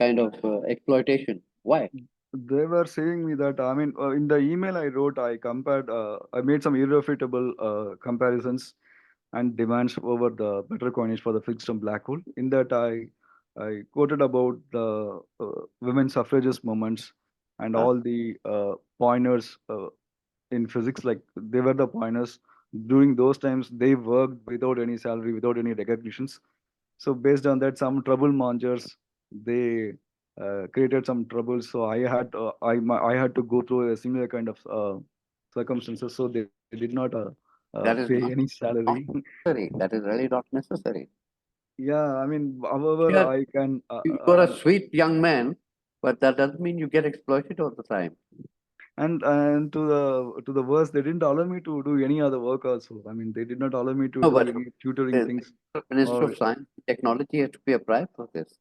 Speaker 1: kind of exploitation? Why?
Speaker 2: They were saying me that, I mean, in the email I wrote, I compared, I made some irrefutable comparisons and demands over the better coinage for the fixed term black hole. In that, I quoted about the women's suffrages movements and
Speaker 1: Huh?
Speaker 2: all the pioneers in physics. Like they were the pioneers during those times. They worked without any salary, without any recognitions. So based on that, some trouble mongers they created some trouble. So I had to go through a similar kind of circumstances. So they did not
Speaker 1: That is
Speaker 2: pay any
Speaker 1: not
Speaker 2: salary.
Speaker 1: necessary. That is really not necessary.
Speaker 2: Yeah, I mean, however,
Speaker 1: Yeah,
Speaker 2: I can.
Speaker 1: you are a sweet young man, but that doesn't mean you get exploited all the time.
Speaker 2: And to the worst, they didn't allow me to do any other work also. I mean, they did not allow me to
Speaker 1: No,
Speaker 2: do
Speaker 1: but
Speaker 2: any tutoring
Speaker 1: the
Speaker 2: things.
Speaker 1: Minister
Speaker 2: Or
Speaker 1: of Science and Technology has to pay a price for this.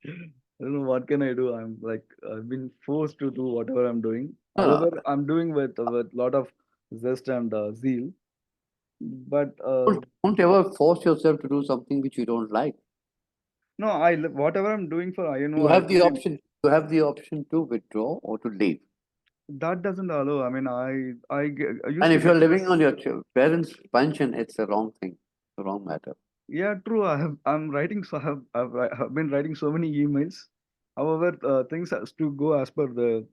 Speaker 2: I don't know what can I do. I'm like I've been forced to do whatever I'm doing.
Speaker 1: No, no,
Speaker 2: However, I'm doing with lot of zest and zeal. But
Speaker 1: don't ever force yourself to do something which you don't like.
Speaker 2: no, whatever I'm doing for INO,
Speaker 1: You
Speaker 2: I
Speaker 1: have the
Speaker 2: put in.
Speaker 1: option. You have the option to withdraw or to leave.
Speaker 2: That doesn't allow. I mean, I used
Speaker 1: And
Speaker 2: to
Speaker 1: if you're
Speaker 2: get.
Speaker 1: living on your parents' pension, it's a wrong thing, the wrong matter.
Speaker 2: Yeah, true. I'm writing. So I have been writing so many emails. However, things has to go as per the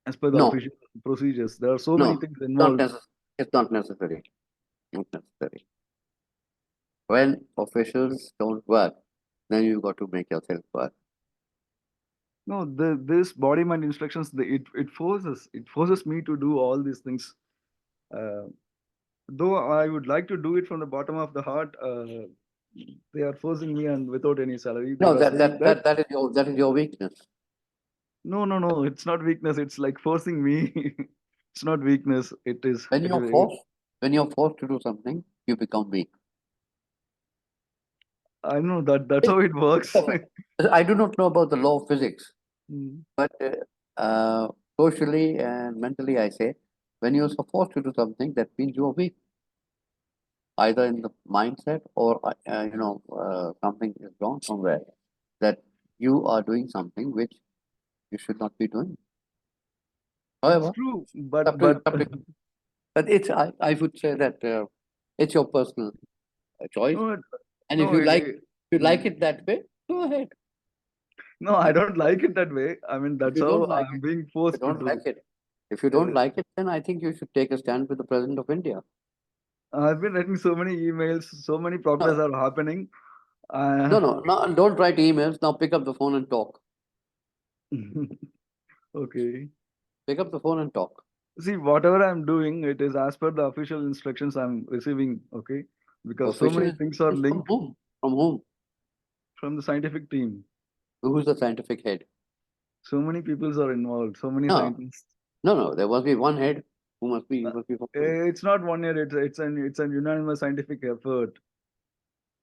Speaker 1: No,
Speaker 2: official procedures. There are so many
Speaker 1: no,
Speaker 2: things
Speaker 1: not
Speaker 2: involved.
Speaker 1: necessary. It's not necessary. Not necessary. When officials don't work, then you got to make yourself work.
Speaker 2: No, this body mind instructions, it forces me to do all these things. Uh, though I would like to do it from the bottom of the heart, they are forcing me and without any salary. They
Speaker 1: No,
Speaker 2: were saying that
Speaker 1: that is your weakness.
Speaker 2: no, it's not weakness. It's like forcing me. It's not weakness.
Speaker 1: When
Speaker 2: It
Speaker 1: you're
Speaker 2: is.
Speaker 1: forced, when you're forced to do something, you become weak.
Speaker 2: I know that's how it works.
Speaker 1: I do not know about the law of physics,
Speaker 2: Mm.
Speaker 1: but socially and mentally, I say, when you're forced to do something, that means you are weak, either in the mindset or something is wrong somewhere. That you are doing something which you should not be doing.
Speaker 2: It's
Speaker 1: However,
Speaker 2: true,
Speaker 1: up to,
Speaker 2: but
Speaker 1: up to, but I would say that it's your personal choice,
Speaker 2: no,
Speaker 1: and
Speaker 2: no,
Speaker 1: if you like it that way, go ahead.
Speaker 2: no, I don't like it that way. I mean,
Speaker 1: If
Speaker 2: that's
Speaker 1: you
Speaker 2: how
Speaker 1: don't like
Speaker 2: I'm
Speaker 1: it,
Speaker 2: being
Speaker 1: if you
Speaker 2: forced to
Speaker 1: don't like
Speaker 2: do.
Speaker 1: it, if you don't like it, then I think you should take a stand with the President of India.
Speaker 2: I've been writing so many emails, so many progress
Speaker 1: No,
Speaker 2: are happening. Uh,
Speaker 1: no, don't write emails. Now pick up the phone and talk.
Speaker 2: okay.
Speaker 1: Pick up the phone and talk.
Speaker 2: See, whatever I'm doing, it is as per the official instructions I'm receiving. Okay, because so
Speaker 1: Official
Speaker 2: many things are
Speaker 1: instructions from
Speaker 2: linked
Speaker 1: whom? From whom?
Speaker 2: from the scientific team.
Speaker 1: Who is the scientific head?
Speaker 2: So many peoples are involved. So many
Speaker 1: No,
Speaker 2: scientists.
Speaker 1: no. There must be one head who must be. You must be following.
Speaker 2: It's not one year. It's an unanimous scientific effort.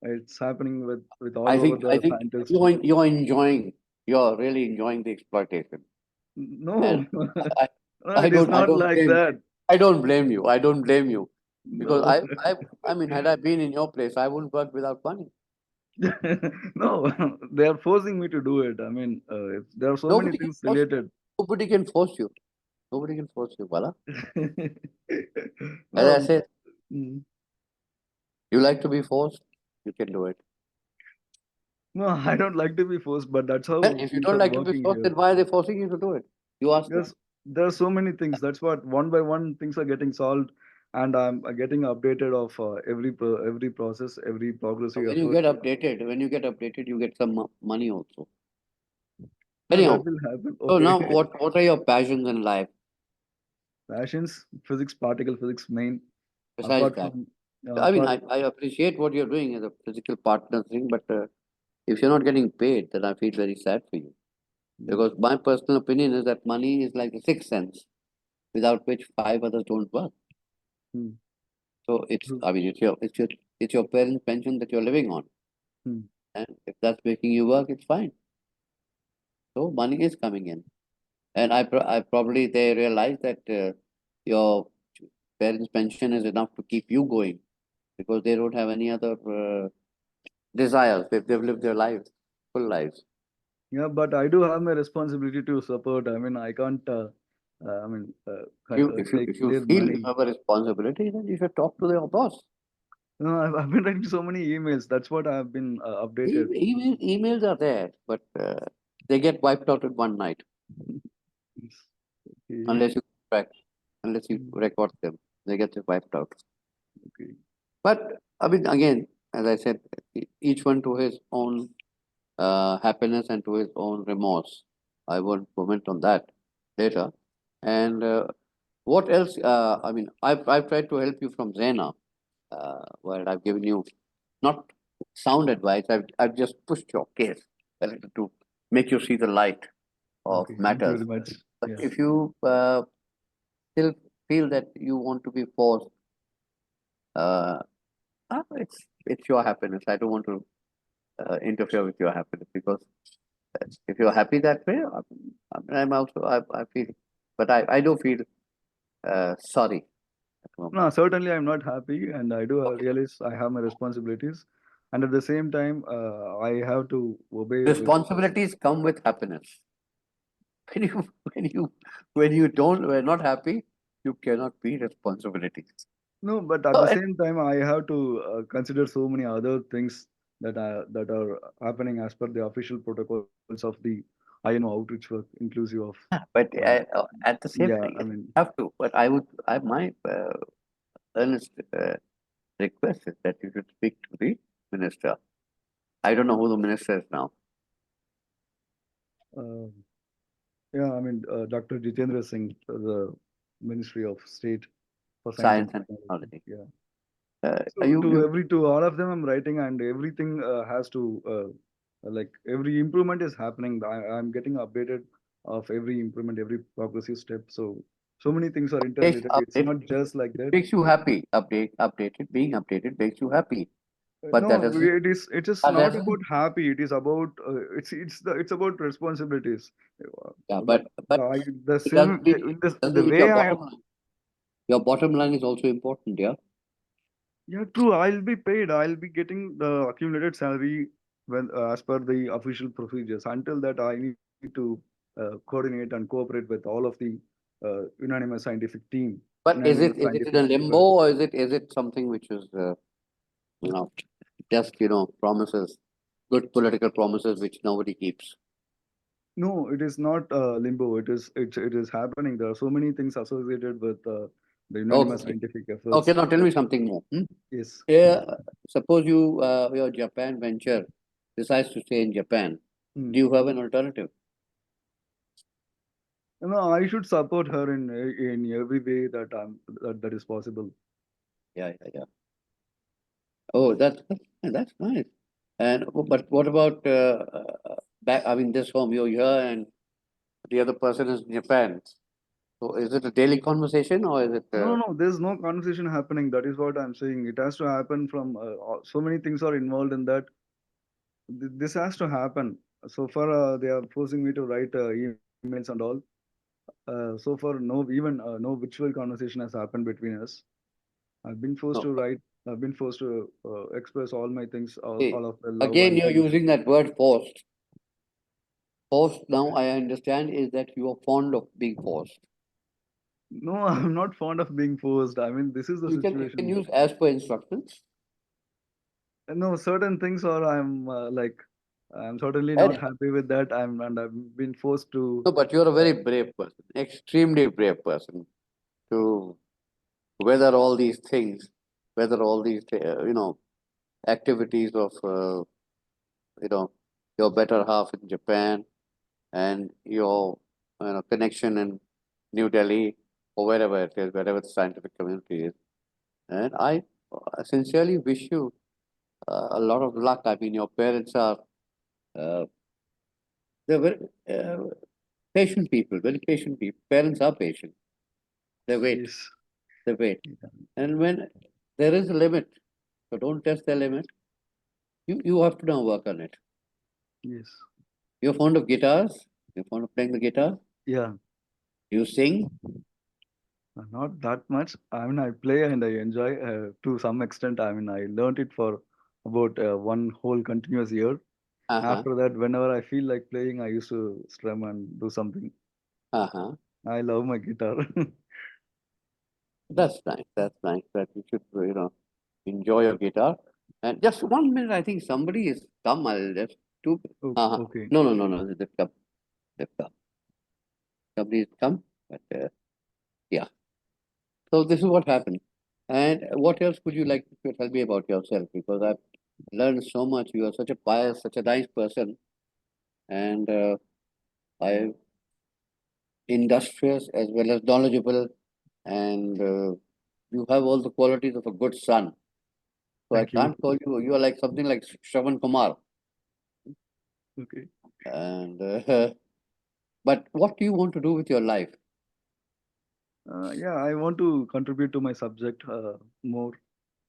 Speaker 2: It's happening with all over
Speaker 1: I
Speaker 2: the
Speaker 1: think
Speaker 2: scientists.
Speaker 1: you're enjoying. You're really enjoying the exploitation.
Speaker 2: No,
Speaker 1: And I,
Speaker 2: no, it is
Speaker 1: I
Speaker 2: not
Speaker 1: don't
Speaker 2: like
Speaker 1: blame.
Speaker 2: that.
Speaker 1: I don't blame you. I don't blame you because
Speaker 2: No,
Speaker 1: I mean, had I been in your place, I wouldn't work without money.
Speaker 2: no, they are forcing me to do it. I mean, there are so many
Speaker 1: Nobody can
Speaker 2: things
Speaker 1: force.
Speaker 2: related.
Speaker 1: Nobody can force you. Nobody can force you, Bala. As I
Speaker 2: No,
Speaker 1: said,
Speaker 2: mm,
Speaker 1: you like to be forced, you can do it.
Speaker 2: no, I don't like to be forced, but that's
Speaker 1: And
Speaker 2: how
Speaker 1: if you
Speaker 2: things
Speaker 1: don't
Speaker 2: are
Speaker 1: like to be
Speaker 2: working
Speaker 1: forced,
Speaker 2: here.
Speaker 1: then why are they forcing you to do it? You ask them.
Speaker 2: Yes, there are so many things. That's what one by one things are getting solved, and I'm getting updated of every process, every progressive effort.
Speaker 1: When you get updated, you get some money also.
Speaker 2: No, that
Speaker 1: Anyhow,
Speaker 2: will happen.
Speaker 1: so
Speaker 2: Okay.
Speaker 1: now what are your passions in life
Speaker 2: Passions, physics, particle physics, main.
Speaker 1: besides
Speaker 2: Apart
Speaker 1: that?
Speaker 2: from
Speaker 1: I mean,
Speaker 2: apart,
Speaker 1: I appreciate what you're doing as a physical partner thing, but If you're not getting paid, then I feel very sad for you. Because my personal opinion is that money is like the sixth sense, without which five others don't work.
Speaker 2: Hmm.
Speaker 1: So it's,
Speaker 2: True.
Speaker 1: I mean, it's your parents' pension that you're living on.
Speaker 2: Hmm.
Speaker 1: And if that's making you work, it's fine. So money is coming in. And I probably they realize that your parents' pension is enough to keep you going because they don't have any other desires. They've lived their lives, full lives.
Speaker 2: Yeah, but I do have my responsibility to support. I mean, I can't, take
Speaker 1: If you
Speaker 2: their
Speaker 1: feel you
Speaker 2: money.
Speaker 1: have a responsibility, then you should talk to your boss.
Speaker 2: No, I've been writing so many emails. That's what I've been updated.
Speaker 1: Emails are there, but they get wiped out in one night
Speaker 2: Yes. Okay.
Speaker 1: unless you track, unless you record them. They get wiped out.
Speaker 2: Okay.
Speaker 1: But I mean, again, as I said, each one to his own happiness and to his own remorse. I won't comment on that later. And what else? I mean, I've tried to help you from Zena, where I've given you not sound advice. I've just pushed your case a little to make you see the light of
Speaker 2: Okay. Thank you
Speaker 1: matters.
Speaker 2: very much.
Speaker 1: But
Speaker 2: Yeah.
Speaker 1: if you still feel that you want to be forced, uh, it's your happiness. I don't want to interfere with your happiness because if you're happy that way, I'm also I feel, but I do feel sorry at the moment.
Speaker 2: No, certainly I'm not happy, and I do
Speaker 1: Okay.
Speaker 2: realize I have my responsibilities, and at the same time, I have to obey with.
Speaker 1: Responsibilities come with happiness. When you when you when you don't when not happy, you cannot be responsibilities.
Speaker 2: No, but at
Speaker 1: So,
Speaker 2: the same time, I have to consider so many other things that are happening as per the official protocols of the INO outreach work, inclusive of.
Speaker 1: but
Speaker 2: Uh,
Speaker 1: at the same
Speaker 2: yeah,
Speaker 1: time,
Speaker 2: I
Speaker 1: yes, you
Speaker 2: mean,
Speaker 1: have to. But my earnest request is that you should speak to the minister. I don't know who the minister is now.
Speaker 2: uh, yeah, I mean, Dr. Jitendra Singh, the Ministry of State for Science and
Speaker 1: Science and
Speaker 2: Technology.
Speaker 1: technology.
Speaker 2: Yeah.
Speaker 1: Are
Speaker 2: So
Speaker 1: you
Speaker 2: to all of them, I'm writing, and everything has to like every improvement is happening. I'm getting updated of every improvement, every progressive step. So many things are
Speaker 1: makes
Speaker 2: interrelated. It's
Speaker 1: update
Speaker 2: not just like that.
Speaker 1: makes you happy. Updated, being updated makes you happy. But
Speaker 2: No,
Speaker 1: that
Speaker 2: it is not
Speaker 1: doesn't.
Speaker 2: about happy. It is about it's about responsibilities.
Speaker 1: Yeah,
Speaker 2: But
Speaker 1: but
Speaker 2: the
Speaker 1: it
Speaker 2: same in
Speaker 1: doesn't
Speaker 2: the
Speaker 1: mean
Speaker 2: way I.
Speaker 1: your bottom line is also important. Yeah.
Speaker 2: Yeah, true. I'll be paid. I'll be getting the accumulated salary when as per the official procedures. Until that, I need to coordinate and cooperate with all of the unanimous scientific team,
Speaker 1: But
Speaker 2: unanimous
Speaker 1: is it in
Speaker 2: scientific
Speaker 1: a limbo
Speaker 2: experts.
Speaker 1: or is it something which is you know just promises, good political promises which nobody keeps?
Speaker 2: No, it is not limbo. It is happening. There are so many things associated with the unanimous
Speaker 1: Okay.
Speaker 2: scientific
Speaker 1: Okay.
Speaker 2: efforts.
Speaker 1: Now tell me something more.
Speaker 2: Yes.
Speaker 1: Yeah. Suppose your Japan venture decides to stay in Japan.
Speaker 2: Hmm.
Speaker 1: Do you have an alternative?
Speaker 2: No, I should support her in every way that is possible.
Speaker 1: Yeah. Yeah. Yeah. Oh, that's nice. And but what about back? I mean, this home you're here and the other person is in Japan. So is it a daily conversation or is it?
Speaker 2: No, there's no conversation happening. That is what I'm saying. It has to happen from so many things are involved in that. This has to happen. So far, they are forcing me to write emails and all. So far, no virtual conversation has happened between us. I've been forced
Speaker 1: No.
Speaker 2: to write. I've been forced to express all my things,
Speaker 1: See,
Speaker 2: all of the love
Speaker 1: again,
Speaker 2: and
Speaker 1: you're
Speaker 2: the.
Speaker 1: using that word forced. Forced now, I understand, is that you are fond of being forced.
Speaker 2: No, I'm not fond of being forced. I mean, this is the
Speaker 1: You can
Speaker 2: situation.
Speaker 1: use as per instructions.
Speaker 2: No, certain things are I'm certainly not
Speaker 1: And
Speaker 2: happy with that. I've been forced to.
Speaker 1: no, but you're a
Speaker 2: Uh,
Speaker 1: very brave person, extremely brave person to weather all these things, weather all these, activities of, you know, your better half in Japan and your, connection in New Delhi or wherever it is, wherever the scientific community is. And I sincerely wish you a lot of luck. I mean, your parents are Uh, they're very patient people, very patient people. Parents are patient. They wait,
Speaker 2: Yes.
Speaker 1: they wait.
Speaker 2: Yeah.
Speaker 1: And when there is a limit, so don't test the limit. You have to now work on it.
Speaker 2: Yes.
Speaker 1: You're fond of guitars? You're fond of playing the guitar?
Speaker 2: Yeah.
Speaker 1: You sing?
Speaker 2: Not that much. I mean, I play and I enjoy to some extent. I mean, I learned it for about one whole continuous year.
Speaker 1: Uh-huh.
Speaker 2: After that, whenever I feel like playing, I used to strum and do something.
Speaker 1: Uh-huh.
Speaker 2: I love my guitar.
Speaker 1: That's nice. That's nice. That you should, enjoy your guitar. And just 1 minute, I think somebody is come. I'll just do. Uh-huh.
Speaker 2: Okay.
Speaker 1: No. They've come. They've come. Somebody has come. But yeah. So this is what happened. And what else would you like to tell me about yourself? Because I've learned so much. You are such a pious, such a nice person, and I industrious as well as knowledgeable, and you have all the qualities of a good son. So I
Speaker 2: Thank you.
Speaker 1: can't call you. You are like something like Shravan Kumar.
Speaker 2: Okay.
Speaker 1: And but what do you want to do with your life?
Speaker 2: Yeah, I want to contribute to my subject more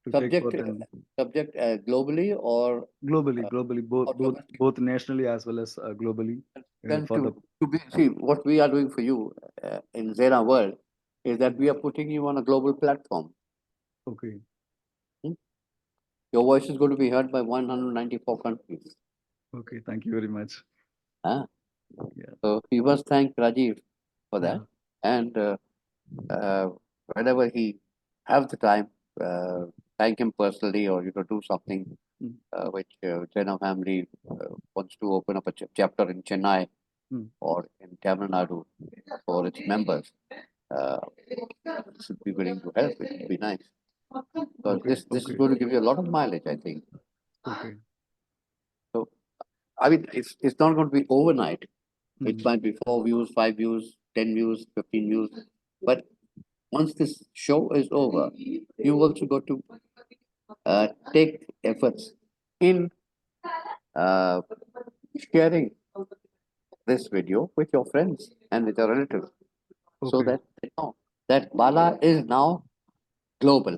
Speaker 2: to take
Speaker 1: Subject,
Speaker 2: part in
Speaker 1: subject globally
Speaker 2: globally,
Speaker 1: or domestic?
Speaker 2: both nationally as well as globally
Speaker 1: Then
Speaker 2: for the.
Speaker 1: to be see what we are doing for you in Zena World is that we are putting you on a global platform.
Speaker 2: Okay.
Speaker 1: Hmm? Your voice is going to be heard by 194 countries.
Speaker 2: Okay. Thank you very much.
Speaker 1: Ah.
Speaker 2: Yeah.
Speaker 1: So we must thank Rajiv for that.
Speaker 2: Yeah.
Speaker 1: And uh, whenever he have the time, thank him personally or do something
Speaker 2: Mm.
Speaker 1: which Zena family wants to open up a chapter in Chennai
Speaker 2: Mm.
Speaker 1: or in Tamil Nadu for its members. Should be willing to help. It would be nice. Because
Speaker 2: Okay.
Speaker 1: this is
Speaker 2: Okay.
Speaker 1: going to give you a lot of mileage, I think.
Speaker 2: Okay.
Speaker 1: So I mean, it's not going to be overnight. It
Speaker 2: Mm.
Speaker 1: might be 4 views, 5 views, 10 views, 15 views. But once this show is over, you also got to take efforts in uh, sharing this video with your friends and with your relatives, so
Speaker 2: Okay.
Speaker 1: that they know that Bala is now local,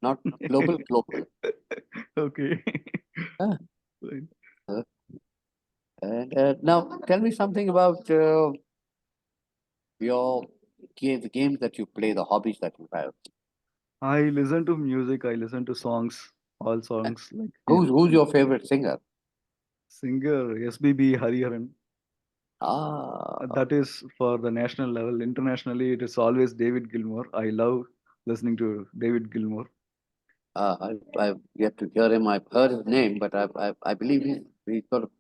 Speaker 1: not global, global.
Speaker 2: Okay.
Speaker 1: Ah,
Speaker 2: Fine.
Speaker 1: and now tell me something about your the games that you play, the hobbies that you have.
Speaker 2: I listen to music. I listen to songs, all
Speaker 1: And
Speaker 2: songs like
Speaker 1: who's your favorite singer?
Speaker 2: singer SBB Hariharan.
Speaker 1: Ah,
Speaker 2: That is for the national level. Internationally, it is always David Gilmour. I love listening to David Gilmour.
Speaker 1: I've yet to hear him. I've heard his name, but I believe he's got a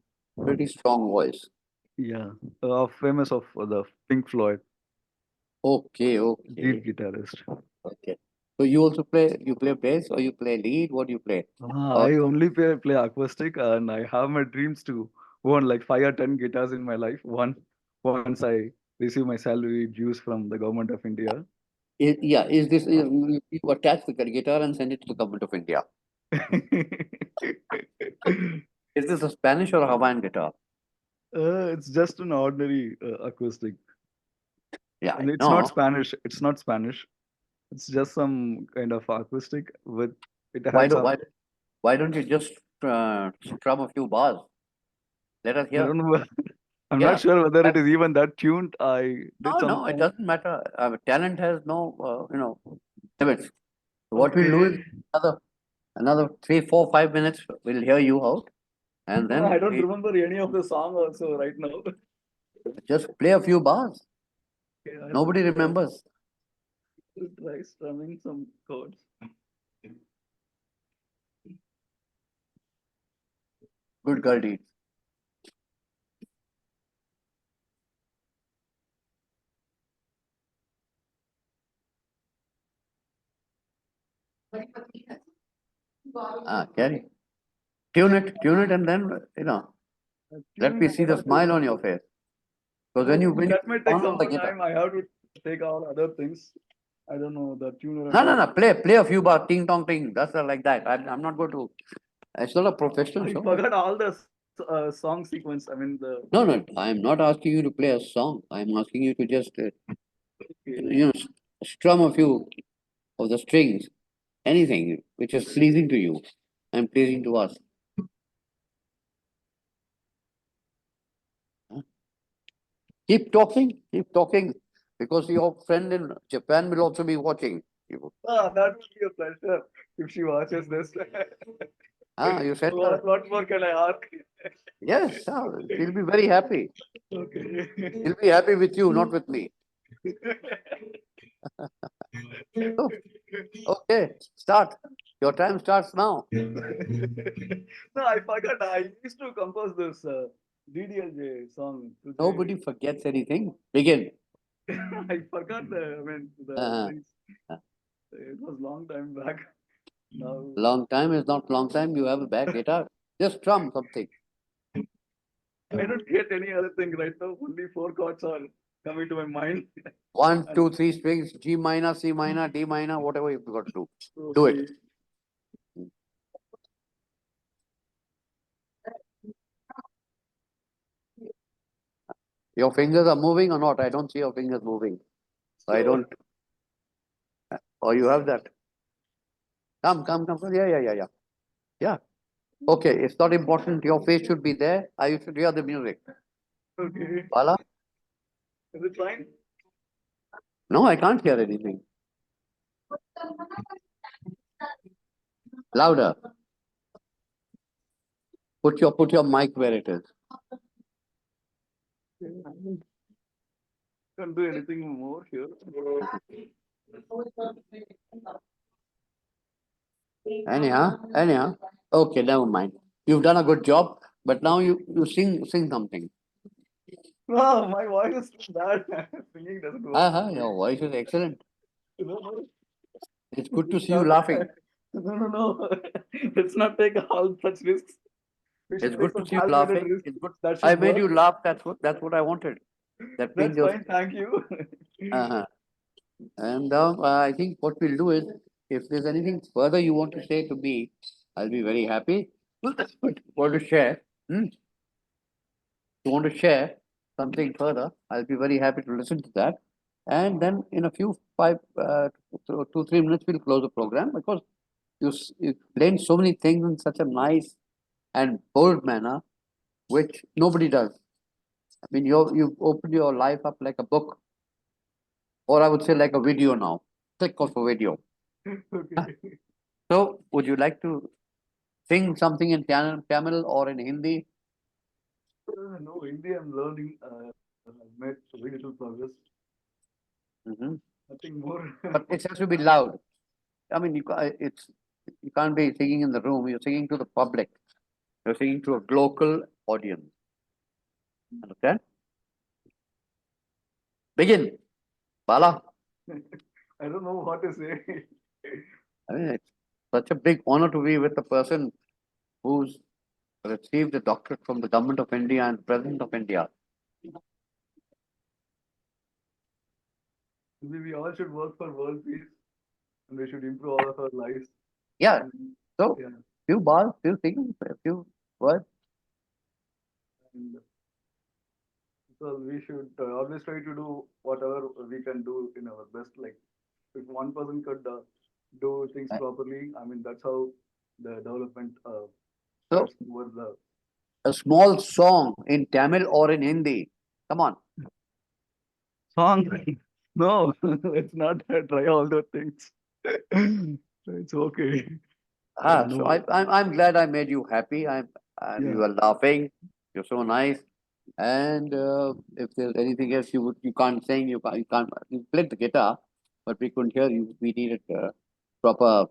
Speaker 1: pretty strong voice.
Speaker 2: Yeah, famous of the Pink Floyd,
Speaker 1: Okay,
Speaker 2: lead
Speaker 1: okay,
Speaker 2: guitarist.
Speaker 1: okay. So you play bass or you play lead? What do you play? Or
Speaker 2: I only play acoustic, and I have my dreams to own like 5 or 10 guitars in my life. Once I receive my salary dues from the government of India.
Speaker 1: is this you attach the guitar and send it to the government of India? Is this a Spanish or a Hawaiian guitar?
Speaker 2: It's just an ordinary acoustic,
Speaker 1: Yeah,
Speaker 2: and
Speaker 1: I
Speaker 2: it's not
Speaker 1: know.
Speaker 2: Spanish. It's not Spanish. It's just some kind of acoustic with it
Speaker 1: Why
Speaker 2: had
Speaker 1: do
Speaker 2: some.
Speaker 1: why don't you just strum a few bars? Let us
Speaker 2: I
Speaker 1: hear.
Speaker 2: don't know. I'm not
Speaker 1: Yeah.
Speaker 2: sure whether it
Speaker 1: That-
Speaker 2: is even that tuned. I did some
Speaker 1: no, it
Speaker 2: song.
Speaker 1: doesn't matter. Talent has no limits. So what we'll do is
Speaker 2: Okay.
Speaker 1: another 3, 4, 5 minutes. We'll hear you out, and then
Speaker 2: I don't
Speaker 1: we
Speaker 2: remember any of the song also right now.
Speaker 1: just play a few bars.
Speaker 2: Okay,
Speaker 1: Nobody remembers.
Speaker 2: I'll try strumming some chords.
Speaker 1: Good girl deeds. Carry. Tune it, and then let me see the smile on your face. Because when you
Speaker 2: That might take
Speaker 1: turn
Speaker 2: some
Speaker 1: on the
Speaker 2: more
Speaker 1: guitar,
Speaker 2: time. I have to take all other things. I don't know the tuner and
Speaker 1: no,
Speaker 2: all.
Speaker 1: play a few bars, ting tong ting. That's like that. I'm not going to. It's not a professional
Speaker 2: I
Speaker 1: show.
Speaker 2: forgot all the song sequence. I mean the.
Speaker 1: No, I am not asking you to play a song. I am asking you to just, strum a few of the strings, anything which is pleasing to you and pleasing to us. Huh? Keep talking, because your friend in Japan will also be watching you.
Speaker 2: That would be a pleasure if she watches this.
Speaker 1: You said
Speaker 2: What more can I ask?
Speaker 1: yes, she'll be very happy.
Speaker 2: Okay.
Speaker 1: She'll be happy with you, not with me. So, okay, start. Your time starts now.
Speaker 2: No, I forgot. I used to compose this DDLJ song.
Speaker 1: Nobody forgets anything. Begin.
Speaker 2: I forgot the
Speaker 1: Uh-huh.
Speaker 2: things. It was long time back. Now
Speaker 1: Long time is not long time. You have a back guitar. Just strum something.
Speaker 2: I don't get any other thing right now. Only 4 chords are coming to my mind.
Speaker 1: 1, 2, 3 strings, G minor, C minor, D minor, whatever you've got to do. Do it. Your fingers are moving or not? I don't see your fingers moving. I don't. Or you have that. Come. Yeah. Yeah. Okay, it's not important. Your face should be there. I should hear the music.
Speaker 2: Okay.
Speaker 1: Bala?
Speaker 2: Is it fine?
Speaker 1: No, I can't hear anything. Louder. Put your mic where it is.
Speaker 2: Can't do anything more here.
Speaker 1: Anyhow. Okay, never mind. You've done a good job, but now you sing something.
Speaker 2: Wow, my voice is bad. Singing doesn't work.
Speaker 1: Your voice is excellent.
Speaker 2: No,
Speaker 1: It's good to see you laughing.
Speaker 2: no. Let's not take all such risks. We should
Speaker 1: It's
Speaker 2: take
Speaker 1: good to
Speaker 2: some
Speaker 1: see you
Speaker 2: calculated
Speaker 1: laughing.
Speaker 2: risks.
Speaker 1: It's good.
Speaker 2: That
Speaker 1: I
Speaker 2: should
Speaker 1: made
Speaker 2: work.
Speaker 1: you laugh. That's what I wanted. That means
Speaker 2: That's fine. Thank you.
Speaker 1: And I think what we'll do is, if there's anything further you want to say to me, I'll be very happy. Want to share? You want to share something further? I'll be very happy to listen to that. And then in a few 2, 3 minutes, we'll close the program, because you explained so many things in such a nice and bold manner, which nobody does. I mean, you've opened your life up like a book, or I would say like a video now. Click of a video.
Speaker 2: Okay.
Speaker 1: So, would you like to sing something in Tamil or in Hindi?
Speaker 2: No, Hindi I'm learning. I've made very little progress.
Speaker 1: Mm-hmm.
Speaker 2: Nothing more.
Speaker 1: But it has to be loud. I mean, you can't be singing in the room. You're singing to the public. You're singing to a local audience. Understand? Begin, Bala.
Speaker 2: I don't know what to say.
Speaker 1: I mean, it's such a big honor to be with a person who's received a doctorate from the government of India and President of India.
Speaker 2: We all should work for world peace, and we should improve all of our lives.
Speaker 1: Yeah. So,
Speaker 2: Yeah.
Speaker 1: few bars, few things, a few words.
Speaker 2: And so we should always try to do whatever we can do in our best. Like if one person could do things
Speaker 1: Right.
Speaker 2: properly, I mean that's how the development
Speaker 1: So,
Speaker 2: starts towards the
Speaker 1: a small song in Tamil or in Hindi. Come on.
Speaker 2: song. No, let's not try all those things. It's okay.
Speaker 1: So
Speaker 2: No.
Speaker 1: I'm glad I made you happy. And you
Speaker 2: Yeah.
Speaker 1: are laughing. You're so nice. And if there's anything else you can't sing, you played the guitar, but we couldn't hear you. We needed proper,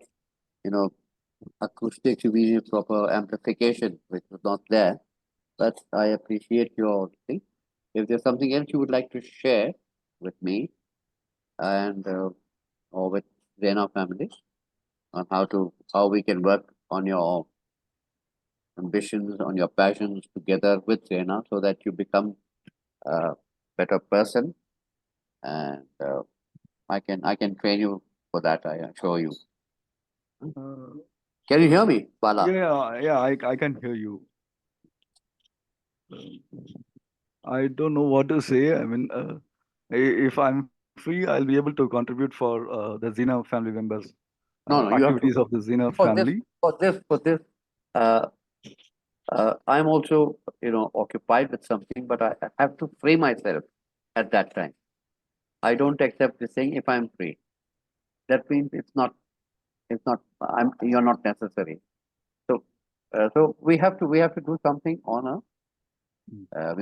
Speaker 1: acoustics. We needed proper amplification, which was not there. But I appreciate your thing. If there's something else you would like to share with me and or with Zena family on how we can work on your ambitions, on your passions together with Zena, so that you become a better person, and I can train you for that. I assure you.
Speaker 2: Uh,
Speaker 1: Can you hear me, Bala?
Speaker 2: yeah, I can hear you. I don't know what to say. I mean, if I'm free, I'll be able to contribute for the Xena family members,
Speaker 1: No, no, you have to,
Speaker 2: activities of the Xena
Speaker 1: for this,
Speaker 2: family.
Speaker 1: for this, uh, I'm also, occupied with something, but I have to free myself at that time. I don't accept this thing if I'm free. That means you're not necessary. So we have to do something on you have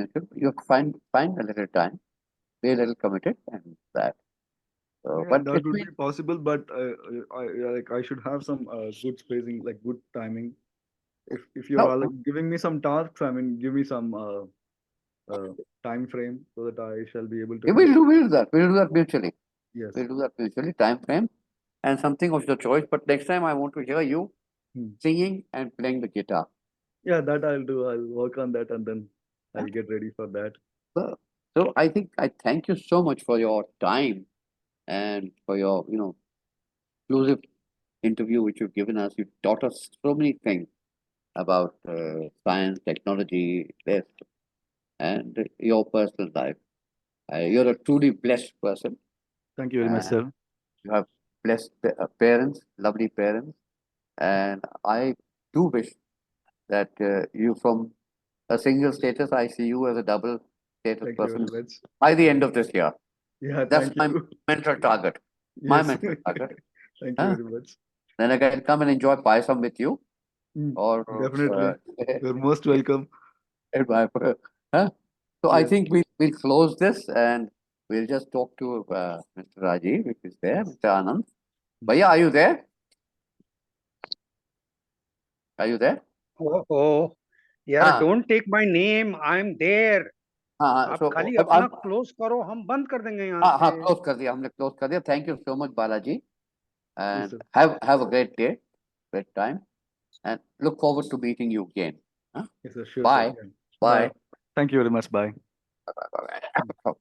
Speaker 1: to find a little time, be a little committed, and that. So,
Speaker 2: Yeah,
Speaker 1: but
Speaker 2: that
Speaker 1: it's
Speaker 2: would
Speaker 1: been,
Speaker 2: be possible, but I should have some good spacing, like good timing. If you're
Speaker 1: no,
Speaker 2: giving me some tasks, I mean, give me some time frame so that I shall be able to
Speaker 1: we
Speaker 2: do
Speaker 1: will
Speaker 2: it.
Speaker 1: do, we'll do that. We'll do that mutually.
Speaker 2: Yes.
Speaker 1: We'll do that mutually, time frame and something of your choice. But next time I want to hear you singing and playing the guitar.
Speaker 2: Yeah, that I'll do. I'll work on that and then I'll get ready for that.
Speaker 1: So, so I think I thank you so much for your time and for your, exclusive interview which you've given us. You've taught us so many things about science, technology, this, and your personal life. You're a truly blessed person.
Speaker 2: Thank you very much, sir.
Speaker 1: You have blessed parents, lovely parents, and I do wish that you from a single status, I see you as a double status
Speaker 2: Thank you
Speaker 1: person
Speaker 2: very much.
Speaker 1: by the end of this year.
Speaker 2: Yeah,
Speaker 1: That's
Speaker 2: thank
Speaker 1: my
Speaker 2: you.
Speaker 1: mental target. My
Speaker 2: Yes.
Speaker 1: mental target.
Speaker 2: Thank you
Speaker 1: Huh?
Speaker 2: very much.
Speaker 1: Then I can come and enjoy payasam with you, or
Speaker 2: Definitely. You're most welcome.
Speaker 1: huh? So I
Speaker 2: Yes.
Speaker 1: think we'll close this and we'll just talk to Mr. Rajiv, which is there, Mr. Anand. Bhaiya, are you there? Are you there?
Speaker 3: Oh, यार
Speaker 1: हाँ
Speaker 3: don't take my name. I'm there.
Speaker 1: हाँ हाँ,
Speaker 3: आप
Speaker 1: so
Speaker 3: खाली
Speaker 1: अब
Speaker 3: अपना close करो, हम बंद कर देंगे यहाँ
Speaker 1: हाँ हाँ
Speaker 3: से.
Speaker 1: क्लोज कर दिया हमने, क्लोज कर दिया. Thank you so much, Balaji,
Speaker 2: Yes,
Speaker 1: and
Speaker 2: sir.
Speaker 1: have a great day, great time, and look forward to meeting you again. Huh?
Speaker 2: Yes, sir. Sure, sir.
Speaker 1: Bye.
Speaker 2: Yeah.
Speaker 1: Bye.
Speaker 2: Bye. Thank you very much. Bye.
Speaker 1: Bye. Bye. Bye.